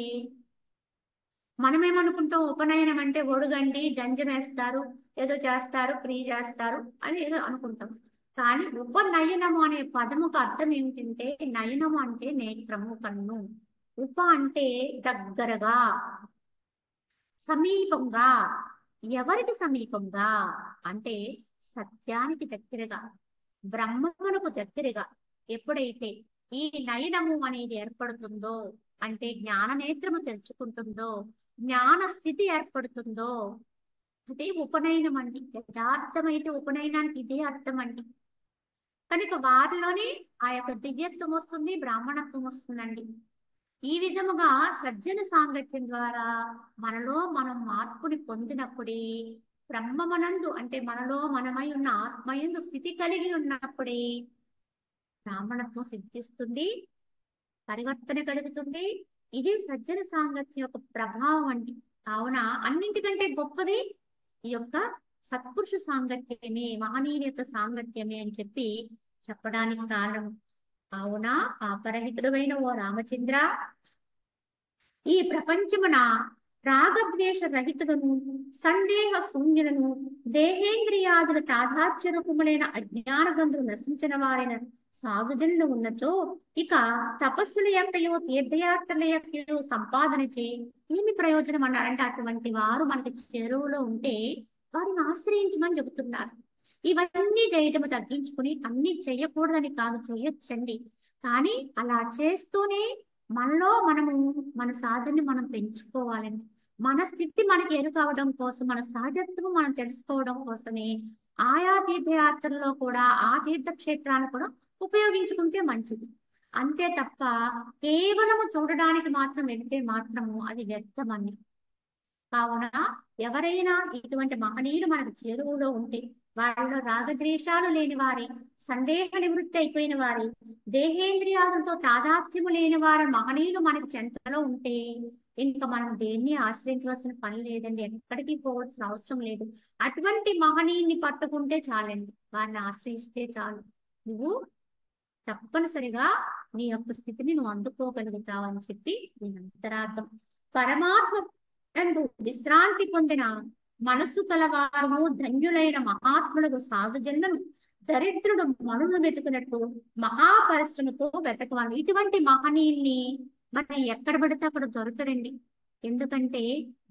మనమేమనుకుంటాం, ఉపనయనం అంటే ఒడుగండి, జంజం వేస్తారు, ఏదో చేస్తారు, క్రియ చేస్తారు అని ఏదో అనుకుంటాం. కానీ ఉపనయనము అనే పదముకు అర్థం ఏమిటంటే, నయనము అంటే నేత్రము, కన్ను. ఉప అంటే దగ్గరగా, సమీపంగా. ఎవరికి సమీపంగా అంటే సత్యానికి దగ్గరగా, బ్రహ్మమునకు దగ్గరగా ఎప్పుడైతే ఈ నయనము అనేది ఏర్పడుతుందో, అంటే జ్ఞాన నేత్రము తెరుచుకుంటుందో, జ్ఞాన స్థితి ఏర్పడుతుందో, అదే ఉపనయనం అండి. యథార్థమైతే ఉపనయనానికి ఇదే అర్థం అండి. కనుక వారిలోనే ఆ యొక్క దివ్యత్వం వస్తుంది, బ్రాహ్మణత్వం వస్తుందండి. ఈ విధముగా సజ్జన సాంగత్యం ద్వారా మనలో మనం మార్పుని పొందినప్పుడే, బ్రహ్మమనందు అంటే మనలో మనమై ఉన్న ఆత్మయందు స్థితి కలిగి ఉన్నప్పుడే బ్రాహ్మణత్వం సిద్ధిస్తుంది, పరివర్తన కలుగుతుంది. ఇది సజ్జన సాంగత్యం యొక్క ప్రభావం అండి. కావున అన్నింటికంటే గొప్పది ఈ యొక్క సత్పురుష సాంగత్యమే, మహనీయుల యొక్క సాంగత్యమే అని చెప్పి చెప్పడానికి కారణం. కావున పాపరహితుడైన ఓ రామచంద్ర, ఈ ప్రపంచమున రాగద్వేష రహితులను, సందేహ శూన్యులను, దేహేంద్రియాదుల తాదాత్య రూపములైన అజ్ఞాన గంధులు నశించిన వారైన సాధుజనులు ఉన్నచో, ఇక తపస్సుల యొక్కయో తీర్థయాత్రల యొక్కయో సంపాదన చే ఏమి ప్రయోజనం అన్నారంటే, అటువంటి వారు మనకి చెరువులో ఉంటే వారిని ఆశ్రయించమని చెబుతున్నారు. ఇవన్నీ చేయటము తగ్గించుకుని అన్ని చెయ్యకూడదని కాదు, చేయొచ్చండి. కానీ అలా చేస్తూనే మనలో మనము మన సాధనని మనం పెంచుకోవాలండి. మన స్థితి మనకి ఎరుకవడం కోసం, మన సహజత్వం మనం తెలుసుకోవడం కోసమే ఆయా తీర్థయాత్రల్లో కూడా ఆ తీర్థక్షేత్రాలను కూడా ఉపయోగించుకుంటే మంచిది. అంతే తప్ప కేవలము చూడడానికి మాత్రం వెళితే మాత్రము అది వ్యర్థమని. కావున ఎవరైనా ఇటువంటి మహనీయులు మనకు చేరువలో ఉంటే, వాళ్ళలో రాగద్వేషాలు లేని వారి, సందేహ నివృత్తి అయిపోయిన వారి, దేహేంద్రియాలతో తాదాత్మ్యము లేని వారి మహనీయులు మనకు చెంతలో ఉంటే, ఇంకా మనం దేన్ని ఆశ్రయించవలసిన పని లేదండి, ఎక్కడికి పోవాల్సిన అవసరం లేదు. అటువంటి మహనీయుని పట్టుకుంటే చాలండి, వారిని ఆశ్రయిస్తే చాలు. నువ్వు తప్పనిసరిగా నీ యొక్క స్థితిని నువ్వు అందుకోగలుగుతావు అని చెప్పి దీని అంతరార్థం. పరమాత్మ యందు విశ్రాంతి పొందిన మనసు కలవారు ధన్యులైన మహాత్ములకు సాధుజన్మను దరిద్రుడు మనులు వెతుకున్నట్టు మహాపరిశ్రమతో వెతకవాలి. ఇటువంటి మహనీయుల్ని మరి ఎక్కడ పడితే అక్కడ దొరకరండి. ఎందుకంటే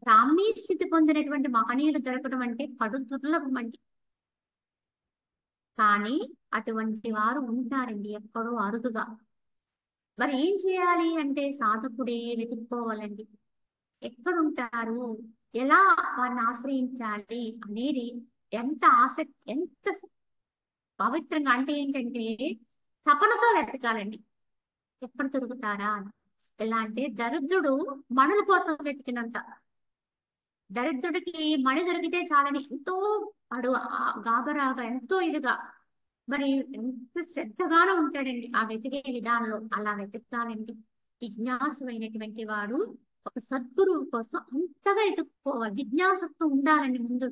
బ్రాహ్మీ స్థితి పొందినటువంటి మహనీయులు దొరకడం అంటే కడు దుర్లభం అండి. కానీ అటువంటి వారు ఉంటారండి, ఎక్కడో అరుదుగా. మరి ఏం చేయాలి అంటే సాధకుడే వెతుక్కోవాలండి. ఎక్కడుంటారు, ఎలా వారిని ఆశ్రయించాలి అనేది ఎంత ఆసక్తి, ఎంత పవిత్రంగా అంటే ఏంటంటే తపనతో వెతకాలండి. ఎక్కడ దొరుకుతారా అని. ఎలా అంటే దరిద్రుడు మణుల కోసం వెతికినంత, దరిద్రుడికి మణి దొరికితే చాలని ఎంతో గాబరాగా, ఎంతో ఇదిగా, మరి ఎంత శ్రద్ధగానో ఉంటాడండి ఆ వెతికే విధానంలో. అలా వెతకాలండి. జిజ్ఞాసువైనటువంటి వాడు ఒక సద్గురువు కోసం అంతగా ఎదుర్కోవాలి. జిజ్ఞాసత్వం ఉండాలండి. ముందు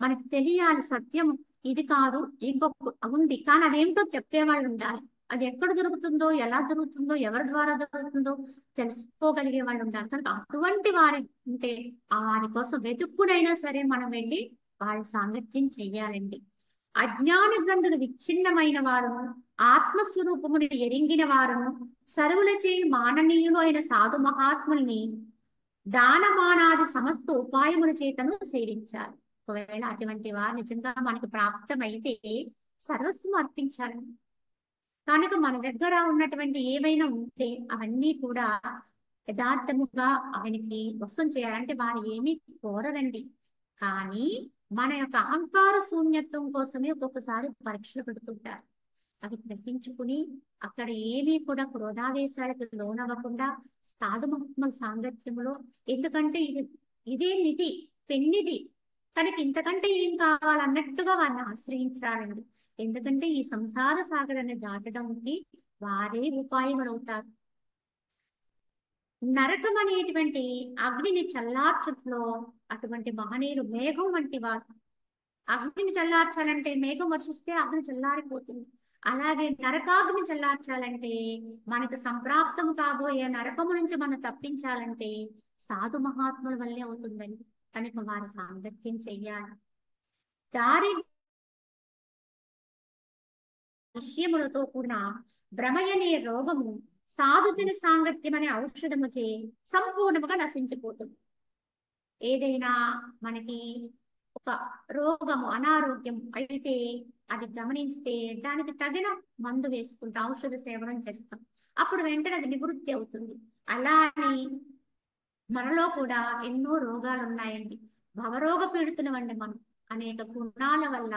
మనకి తెలియాలి సత్యం ఇది కాదు, ఇంకొక ఉంది, కానీ అదేంటో చెప్పేవాళ్ళు ఉండాలి. అది ఎక్కడ దొరుకుతుందో, ఎలా దొరుకుతుందో, ఎవరి ద్వారా దొరుకుతుందో తెలుసుకోగలిగే వాళ్ళు ఉండాలి. కనుక అటువంటి వారి ఉంటే ఆ వారి కోసం వెతుక్కునైనా సరే మనం వెళ్ళి వాళ్ళ సాంగత్యం చెయ్యాలండి. అజ్ఞాన గ్రంథులు విచ్ఛిన్నమైన వారు, ఆత్మస్వరూపముని ఎరింగిన వారు, సరువులచే మాననీయులు అయిన సాధు మహాత్ముల్ని దానమానాది సమస్త ఉపాయముల చేతను సేవించాలి. ఒకవేళ అటువంటి వారు నిజంగా మనకు ప్రాప్తమైతే సర్వస్వం అర్పించాలండి. కనుక మన దగ్గర ఉన్నటువంటి ఏవైనా ఉంటే అవన్నీ కూడా యథార్థముగా ఆయనకి వశం చేయాలంటే వారు ఏమీ కోరరండి. కానీ మన యొక్క అహంకార శూన్యత్వం కోసమే ఒక్కొక్కసారి పరీక్షలు పెడుతుంటారు. అవి గ్రహించుకుని అక్కడ ఏమీ కూడా క్రోధావేశాలకు లోనవ్వకుండా సాధు మహాత్ముల సాంగత్యంలో, ఎందుకంటే ఇదే నిధి, పెన్నిది, కనుక ఇంతకంటే ఏం కావాలన్నట్టుగా వారిని ఆశ్రయించాలండి. ఎందుకంటే ఈ సంసార సాగరాన్ని దాటడానికి వారే ఉపాయములవుతారు. నరకం అనేటువంటి అగ్నిని చల్లార్చట్లో అటువంటి మహనీయులు మేఘం వంటి వారు. అగ్నిని చల్లార్చాలంటే మేఘం వర్షిస్తే అగ్ని చల్లారిపోతుంది. అలాగే నరకాగ్ని చల్లార్చాలంటే, మనకు సంప్రాప్తం కాబోయే నరకము నుంచి మనం తప్పించాలంటే సాధు మహాత్ముల వల్లే అవుతుందండి. కనుక వారి సాంగత్యం చెయ్యాలి. దారి విషయములతో కూడిన భ్రమయనే రోగము సాధుజన సాంగత్యం అనే ఔషధము చే సంపూర్ణముగా నశించిపోతుంది. ఏదైనా మనకి ఒక రోగము అనారోగ్యం అయితే అది గమనించితే దానికి తగిన మందు వేసుకుంటాం, ఔషధ సేవనం చేస్తాం, అప్పుడు వెంటనే అది నివృత్తి అవుతుంది. అలా అని మనలో కూడా ఎన్నో రోగాలు ఉన్నాయండి. భవరోగ పీడితులమండి మనం. అనేక గుణాల వల్ల,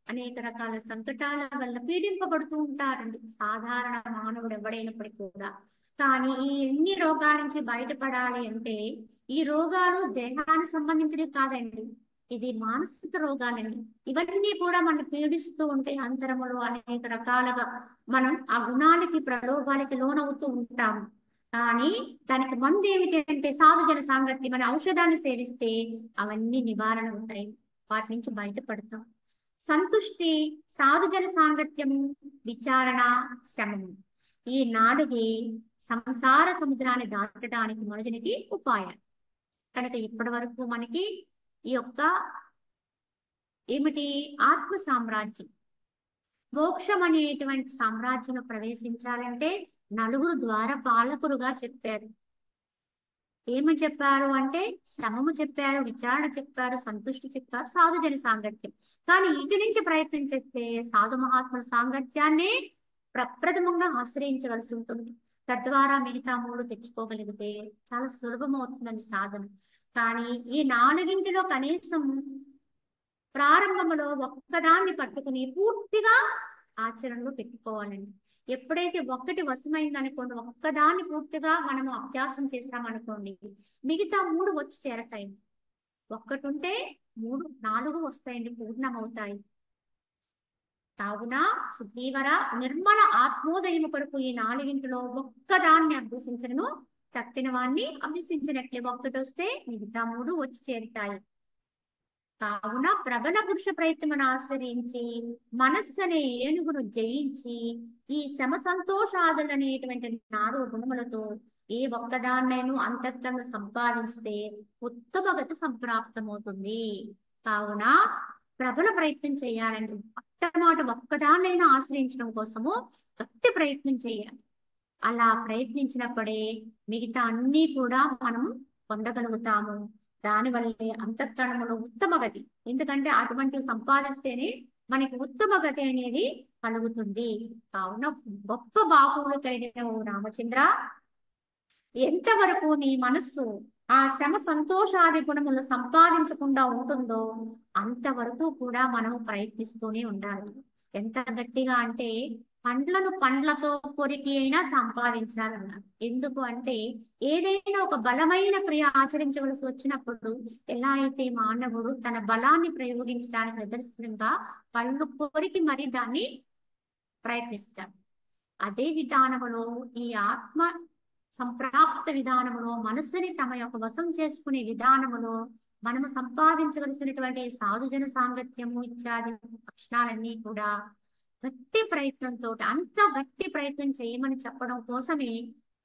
అనేక రకాల సంకటాల వల్ల పీడింపబడుతూ ఉంటారండి సాధారణ మానవుడు ఎవడైనప్పటికీ కూడా. కానీ ఈ ఎన్ని రోగాల నుంచి బయటపడాలి అంటే ఈ రోగాలు దేహానికి సంబంధించినవి కాదండి, ఇది మానసిక రోగాలండి. ఇవన్నీ కూడా మనం పీడిస్తూ ఉంటే అంతరములు అనేక రకాలుగా మనం ఆ గుణాలకి ప్రలోభాలకి లోనవుతూ ఉంటాము. కానీ దానికి మందు ఏమిటి అంటే సాధుజన సాంగత్యం అనే ఔషధాన్ని సేవిస్తే అవన్నీ నివారణ అవుతాయి, వాటి నుంచి బయటపడతాం. సంతుష్టి, సాధుజన సాంగత్యము, విచారణ, శమము, ఈ నాలుగే సంసార సముద్రాన్ని దాటడానికి మనుషునికి ఉపాయం. కనుక ఇప్పటి వరకు మనకి ఈ యొక్క ఏమిటి ఆత్మ సామ్రాజ్యం, మోక్షం అనేటువంటి సామ్రాజ్యంలో ప్రవేశించాలంటే నలుగురు ద్వారపాలకులుగా చెప్పారు. ఏమని చెప్పారు అంటే శమము చెప్పారు, విచారణ చెప్పారు, సంతుష్టి చెప్పారు, సాధుజన సాంగత్యం. కానీ ఇటు నుంచి ప్రయత్నం చేస్తే సాధు మహాత్ముల సాంగత్యాన్ని ప్రప్రథమంగా ఆశ్రయించవలసి ఉంటుంది. తద్వారా మిగతా మూడు తెచ్చుకోగలిగితే చాలా సులభం అవుతుందండి సాధన. కానీ ఈ నాలుగింటిలో కనీసం ప్రారంభంలో ఒక్కదాన్ని పట్టుకుని పూర్తిగా ఆచరణలో పెట్టుకోవాలండి. ఎప్పుడైతే ఒక్కటి వశమైంది అనుకోండి, ఒక్కదాన్ని పూర్తిగా మనము అభ్యాసం చేస్తామనుకోండి, మిగతా మూడు వచ్చి చేరతాయి. ఒక్కటి ఉంటే మూడు నాలుగు వస్తాయండి, పూర్ణమవుతాయి. కావున సుధీవర నిర్మల ఆత్మోదయము కొరకు ఈ నాలుగింటిలో ఒక్కదాన్ని అభ్యసించను, తక్కిన వాణ్ణి అభ్యసించినట్లే ఒక్కటి వస్తే మిగతా మూడు వచ్చి చేరుతాయి. కావున ప్రబల పురుష ప్రయత్నమును ఆశ్రయించి మనస్సు అనే ఏనుగును జయించి ఈ శమ సంతోషాదులనేటువంటి 4 గుణములతో ఏ ఒక్కదాన్నైనా అంతఃకరణ సంపాదిస్తే ఉత్తమ గతి సంప్రాప్తమవుతుంది. కావున ప్రబల ప్రయత్నం చేయాలండి. అట్టమాట ఒక్కదాన్నైనా ఆశ్రయించడం కోసము గట్టి ప్రయత్నం చేయాలి. అలా ప్రయత్నించినప్పుడే మిగతా అన్ని కూడా మనం పొందగలుగుతాము. దానివల్లే అంతఃకరణములో ఉత్తమ గతి, ఎందుకంటే అటువంటివి సంపాదిస్తేనే మనకి ఉత్తమ గతి అనేది కలుగుతుంది. కావున గొప్ప బాహువులు కలిగిన ఓ రామచంద్ర, ఎంతవరకు నీ మనస్సు ఆ శమ సంతోషాది గుణములు సంపాదించకుండా ఉంటుందో అంతవరకు కూడా మనం ప్రయత్నిస్తూనే ఉండాలి. ఎంత గట్టిగా అంటే పండ్లతో కొరికి అయినా సంపాదించాలన్నారు. ఎందుకు అంటే ఏదైనా ఒక బలమైన క్రియ ఆచరించవలసి వచ్చినప్పుడు ఎలా అయితే మానవుడు తన బలాన్ని ప్రయోగించడానికి నిదర్శనంగా పళ్ళు కొరికి మరి దాన్ని ప్రయత్నిస్తాడు, అదే విధానములో ఈ ఆత్మ సంప్రాప్త విధానములో మనస్సుని తమ యొక్క వశం చేసుకునే విధానములో మనము సంపాదించవలసినటువంటి సాధుజన సాంగత్యము ఇత్యాది లక్షణాలన్నీ కూడా గట్టి ప్రయత్నంతో, అంత గట్టి ప్రయత్నం చేయమని చెప్పడం కోసమే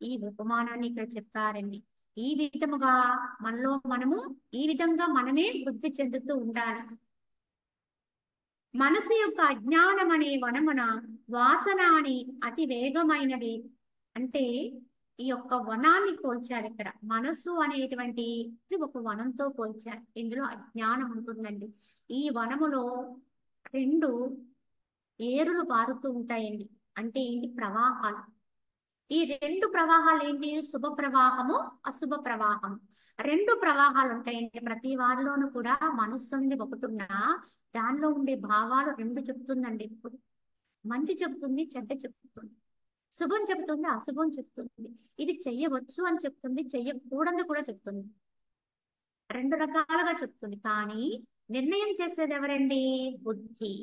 ఈ ఉపమానాన్ని ఇక్కడ చెప్పారండి. ఈ విధముగా మనము ఈ విధంగా మనమే వృద్ధి చెందుతూ ఉండాలి. మనసు యొక్క అజ్ఞానం అనే వనమున వాసన అని అతి వేగమైనది అంటే ఈ యొక్క వనాన్ని పోల్చారు. ఇక్కడ మనసు అనేటువంటి ఇది ఒక వనంతో పోల్చారు. ఇందులో అజ్ఞానం ఉంటుందండి. ఈ వనములో 2 ఏరులు పారుతూ ఉంటాయండి. అంటే ఏంటి? ప్రవాహాలు. ఈ 2 ప్రవాహాలు ఏంటి? శుభ ప్రవాహము, అశుభ ప్రవాహము. 2 ప్రవాహాలు ఉంటాయండి. ప్రతి వారిలోనూ కూడా మనస్సు అనేది ఒకటి ఉన్నా దానిలో ఉండే భావాలు 2 చెప్తుందండి. ఇప్పుడు మంచి చెప్తుంది, చెడ్డ చెప్తుంది, శుభం చెప్తుంది, అశుభం చెప్తుంది, ఇది చెయ్యవచ్చు అని చెప్తుంది, చెయ్యకూడదు కూడా చెప్తుంది. 2 రకాలుగా చెప్తుంది. కానీ నిర్ణయం చేసేది ఎవరండి? బుద్ధి.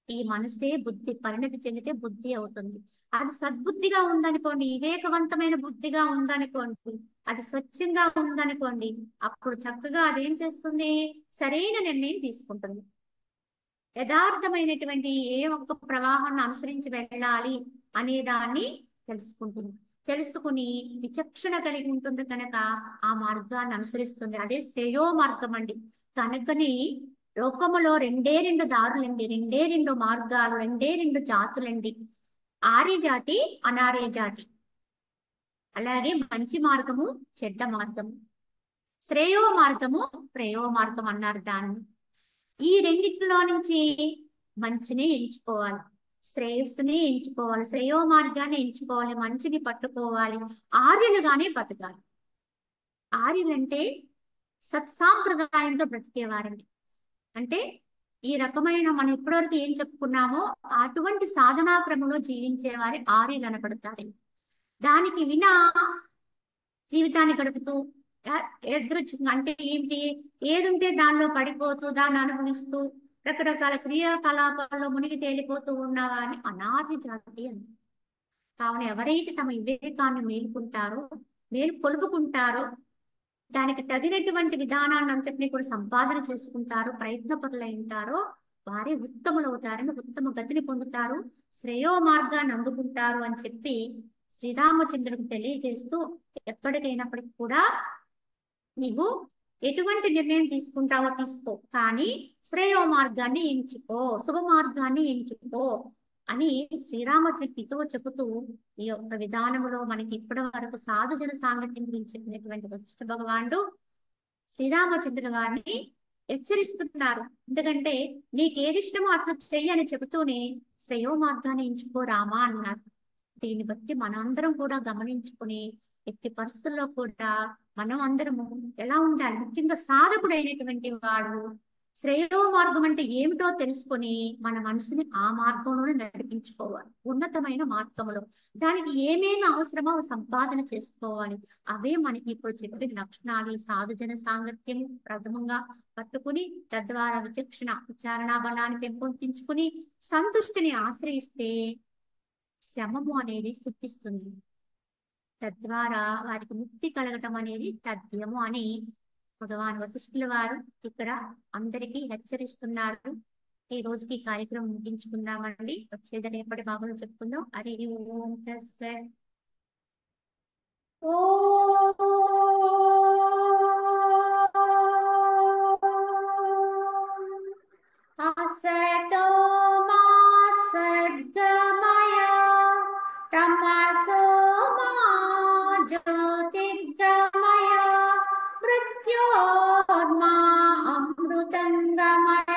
ఈ మనసే బుద్ధి పరిణతి చెందితే బుద్ధి అవుతుంది. అది సద్బుద్ధిగా ఉందనుకోండి, వివేకవంతమైన బుద్ధిగా ఉందనుకోండి, అది స్వచ్ఛంగా ఉందనుకోండి, అప్పుడు చక్కగా అదేం చేస్తుంది? సరైన నిర్ణయం తీసుకుంటుంది. యథార్థమైనటువంటి ఏ ఒక్క ప్రవాహాన్ని అనుసరించి వెళ్ళాలి అనే దాన్ని తెలుసుకుంటుంది. తెలుసుకుని విచక్షణ కలిగి ఉంటుంది కనుక ఆ మార్గాన్ని అనుసరిస్తుంది. అదే శ్రేయో మార్గం అండి. కనుకని లోకములో రెండే రెండు దారులండి, రెండే రెండు మార్గాలు, రెండే రెండు జాతులండి. ఆర్య జాతి, అనార్య జాతి. అలాగే మంచి మార్గము, చెడ్డ మార్గము, శ్రేయో మార్గము, ప్రేయో మార్గం అన్నారు దాన్ని. ఈ రెండిట్లో నుంచి మంచిని ఎంచుకోవాలి, శ్రేయస్సుని ఎంచుకోవాలి, శ్రేయో మార్గాన్ని ఎంచుకోవాలి, మంచిని పట్టుకోవాలి, ఆర్యులుగానే బతకాలి. ఆర్యులంటే సత్సాంప్రదాయంతో బ్రతికేవారండి. అంటే ఈ రకమైన మనం ఇప్పటివరకు ఏం చెప్పుకున్నామో అటువంటి సాధనా క్రమంలో జీవించేవారి ఆర్యులు అనబడతారు. దానికి వినా జీవితాన్ని గడుపుతూ ఎదురుచు అంటే ఏంటి, ఏదుంటే దానిలో పడిపోతూ దాన్ని అనుభవిస్తూ రకరకాల క్రియాకలాపాల్లో మునిగి తేలిపోతూ ఉన్నవారిని అనార్య జాతి అని. కావున ఎవరైతే తమ వివేకాన్ని మేలుకుంటారో, మేలు కొలుపుకుంటారో, దానికి తగినటువంటి విధానాన్ని అంతటినీ కూడా సంపాదన చేసుకుంటారు, ప్రయత్నపరులై ఉంటారో వారే ఉత్తములు అవుతారని, ఉత్తమ గతిని పొందుతారు, శ్రేయో మార్గాన్ని అందుకుంటారు అని చెప్పి శ్రీరామచంద్రుడికి తెలియజేస్తూ, ఎప్పటికైనప్పటికీ కూడా నీవు ఎటువంటి నిర్ణయం తీసుకుంటావో తీసుకో, కానీ శ్రేయో మార్గాన్ని ఎంచుకో, శుభ మార్గాన్ని ఎంచుకో అని శ్రీరామచంద్రుడితో చెబుతూ ఈ యొక్క విధానంలో మనకి ఇప్పటి వరకు సాధుజన సాంగత్యం గురించి చెప్పినటువంటి వశిష్ఠ భగవానుడు శ్రీరామచంద్రుల వారిని హెచ్చరిస్తున్నారు. ఎందుకంటే నీకేది ఇష్టమో అట్లా చెయ్యి అని చెబుతూనే శ్రేయో మార్గాన్ని ఎంచుకో రామా అన్నారు. దీన్ని బట్టి మనందరం కూడా గమనించుకుని ఎట్టి పరిస్థితుల్లో కూడా మనం అందరము ఎలా ఉండాలి, ముఖ్యంగా సాధకుడైనటువంటి వాడు శ్రేయో మార్గం అంటే ఏమిటో తెలుసుకొని మన మనసుని ఆ మార్గంలోనే నడిపించుకోవాలి. ఉన్నతమైన మార్గంలో దానికి ఏమేమి అవసరమో సంపాదన చేసుకోవాలి. అవే మనకి ఇప్పుడు చెప్పిన లక్షణాలు. సాధుజన సాంగత్యం ప్రథమంగా పట్టుకుని తద్వారా విచక్షణ విచారణా బలాన్ని పెంపొందించుకుని సంతుష్టిని ఆశ్రయిస్తే శమము అనేది సిద్ధిస్తుంది. తద్వారా వారికి ముక్తి కలగటం అనేది తథ్యము అని భగవాన్ వశిష్ఠుల వారు ఇక్కడ అందరికీ హెచ్చరిస్తున్నారు. ఈ రోజుకి కార్యక్రమం ముగించుకుందామండి. వచ్చేది రేపటి భాగంలో చెప్పుకుందాం. హరి ఓం తత్సత్. అసతో మా సద్గమయ తమసో మా జ్యోతిర్గమయ మృత్యోర్మా అమృతంగమయ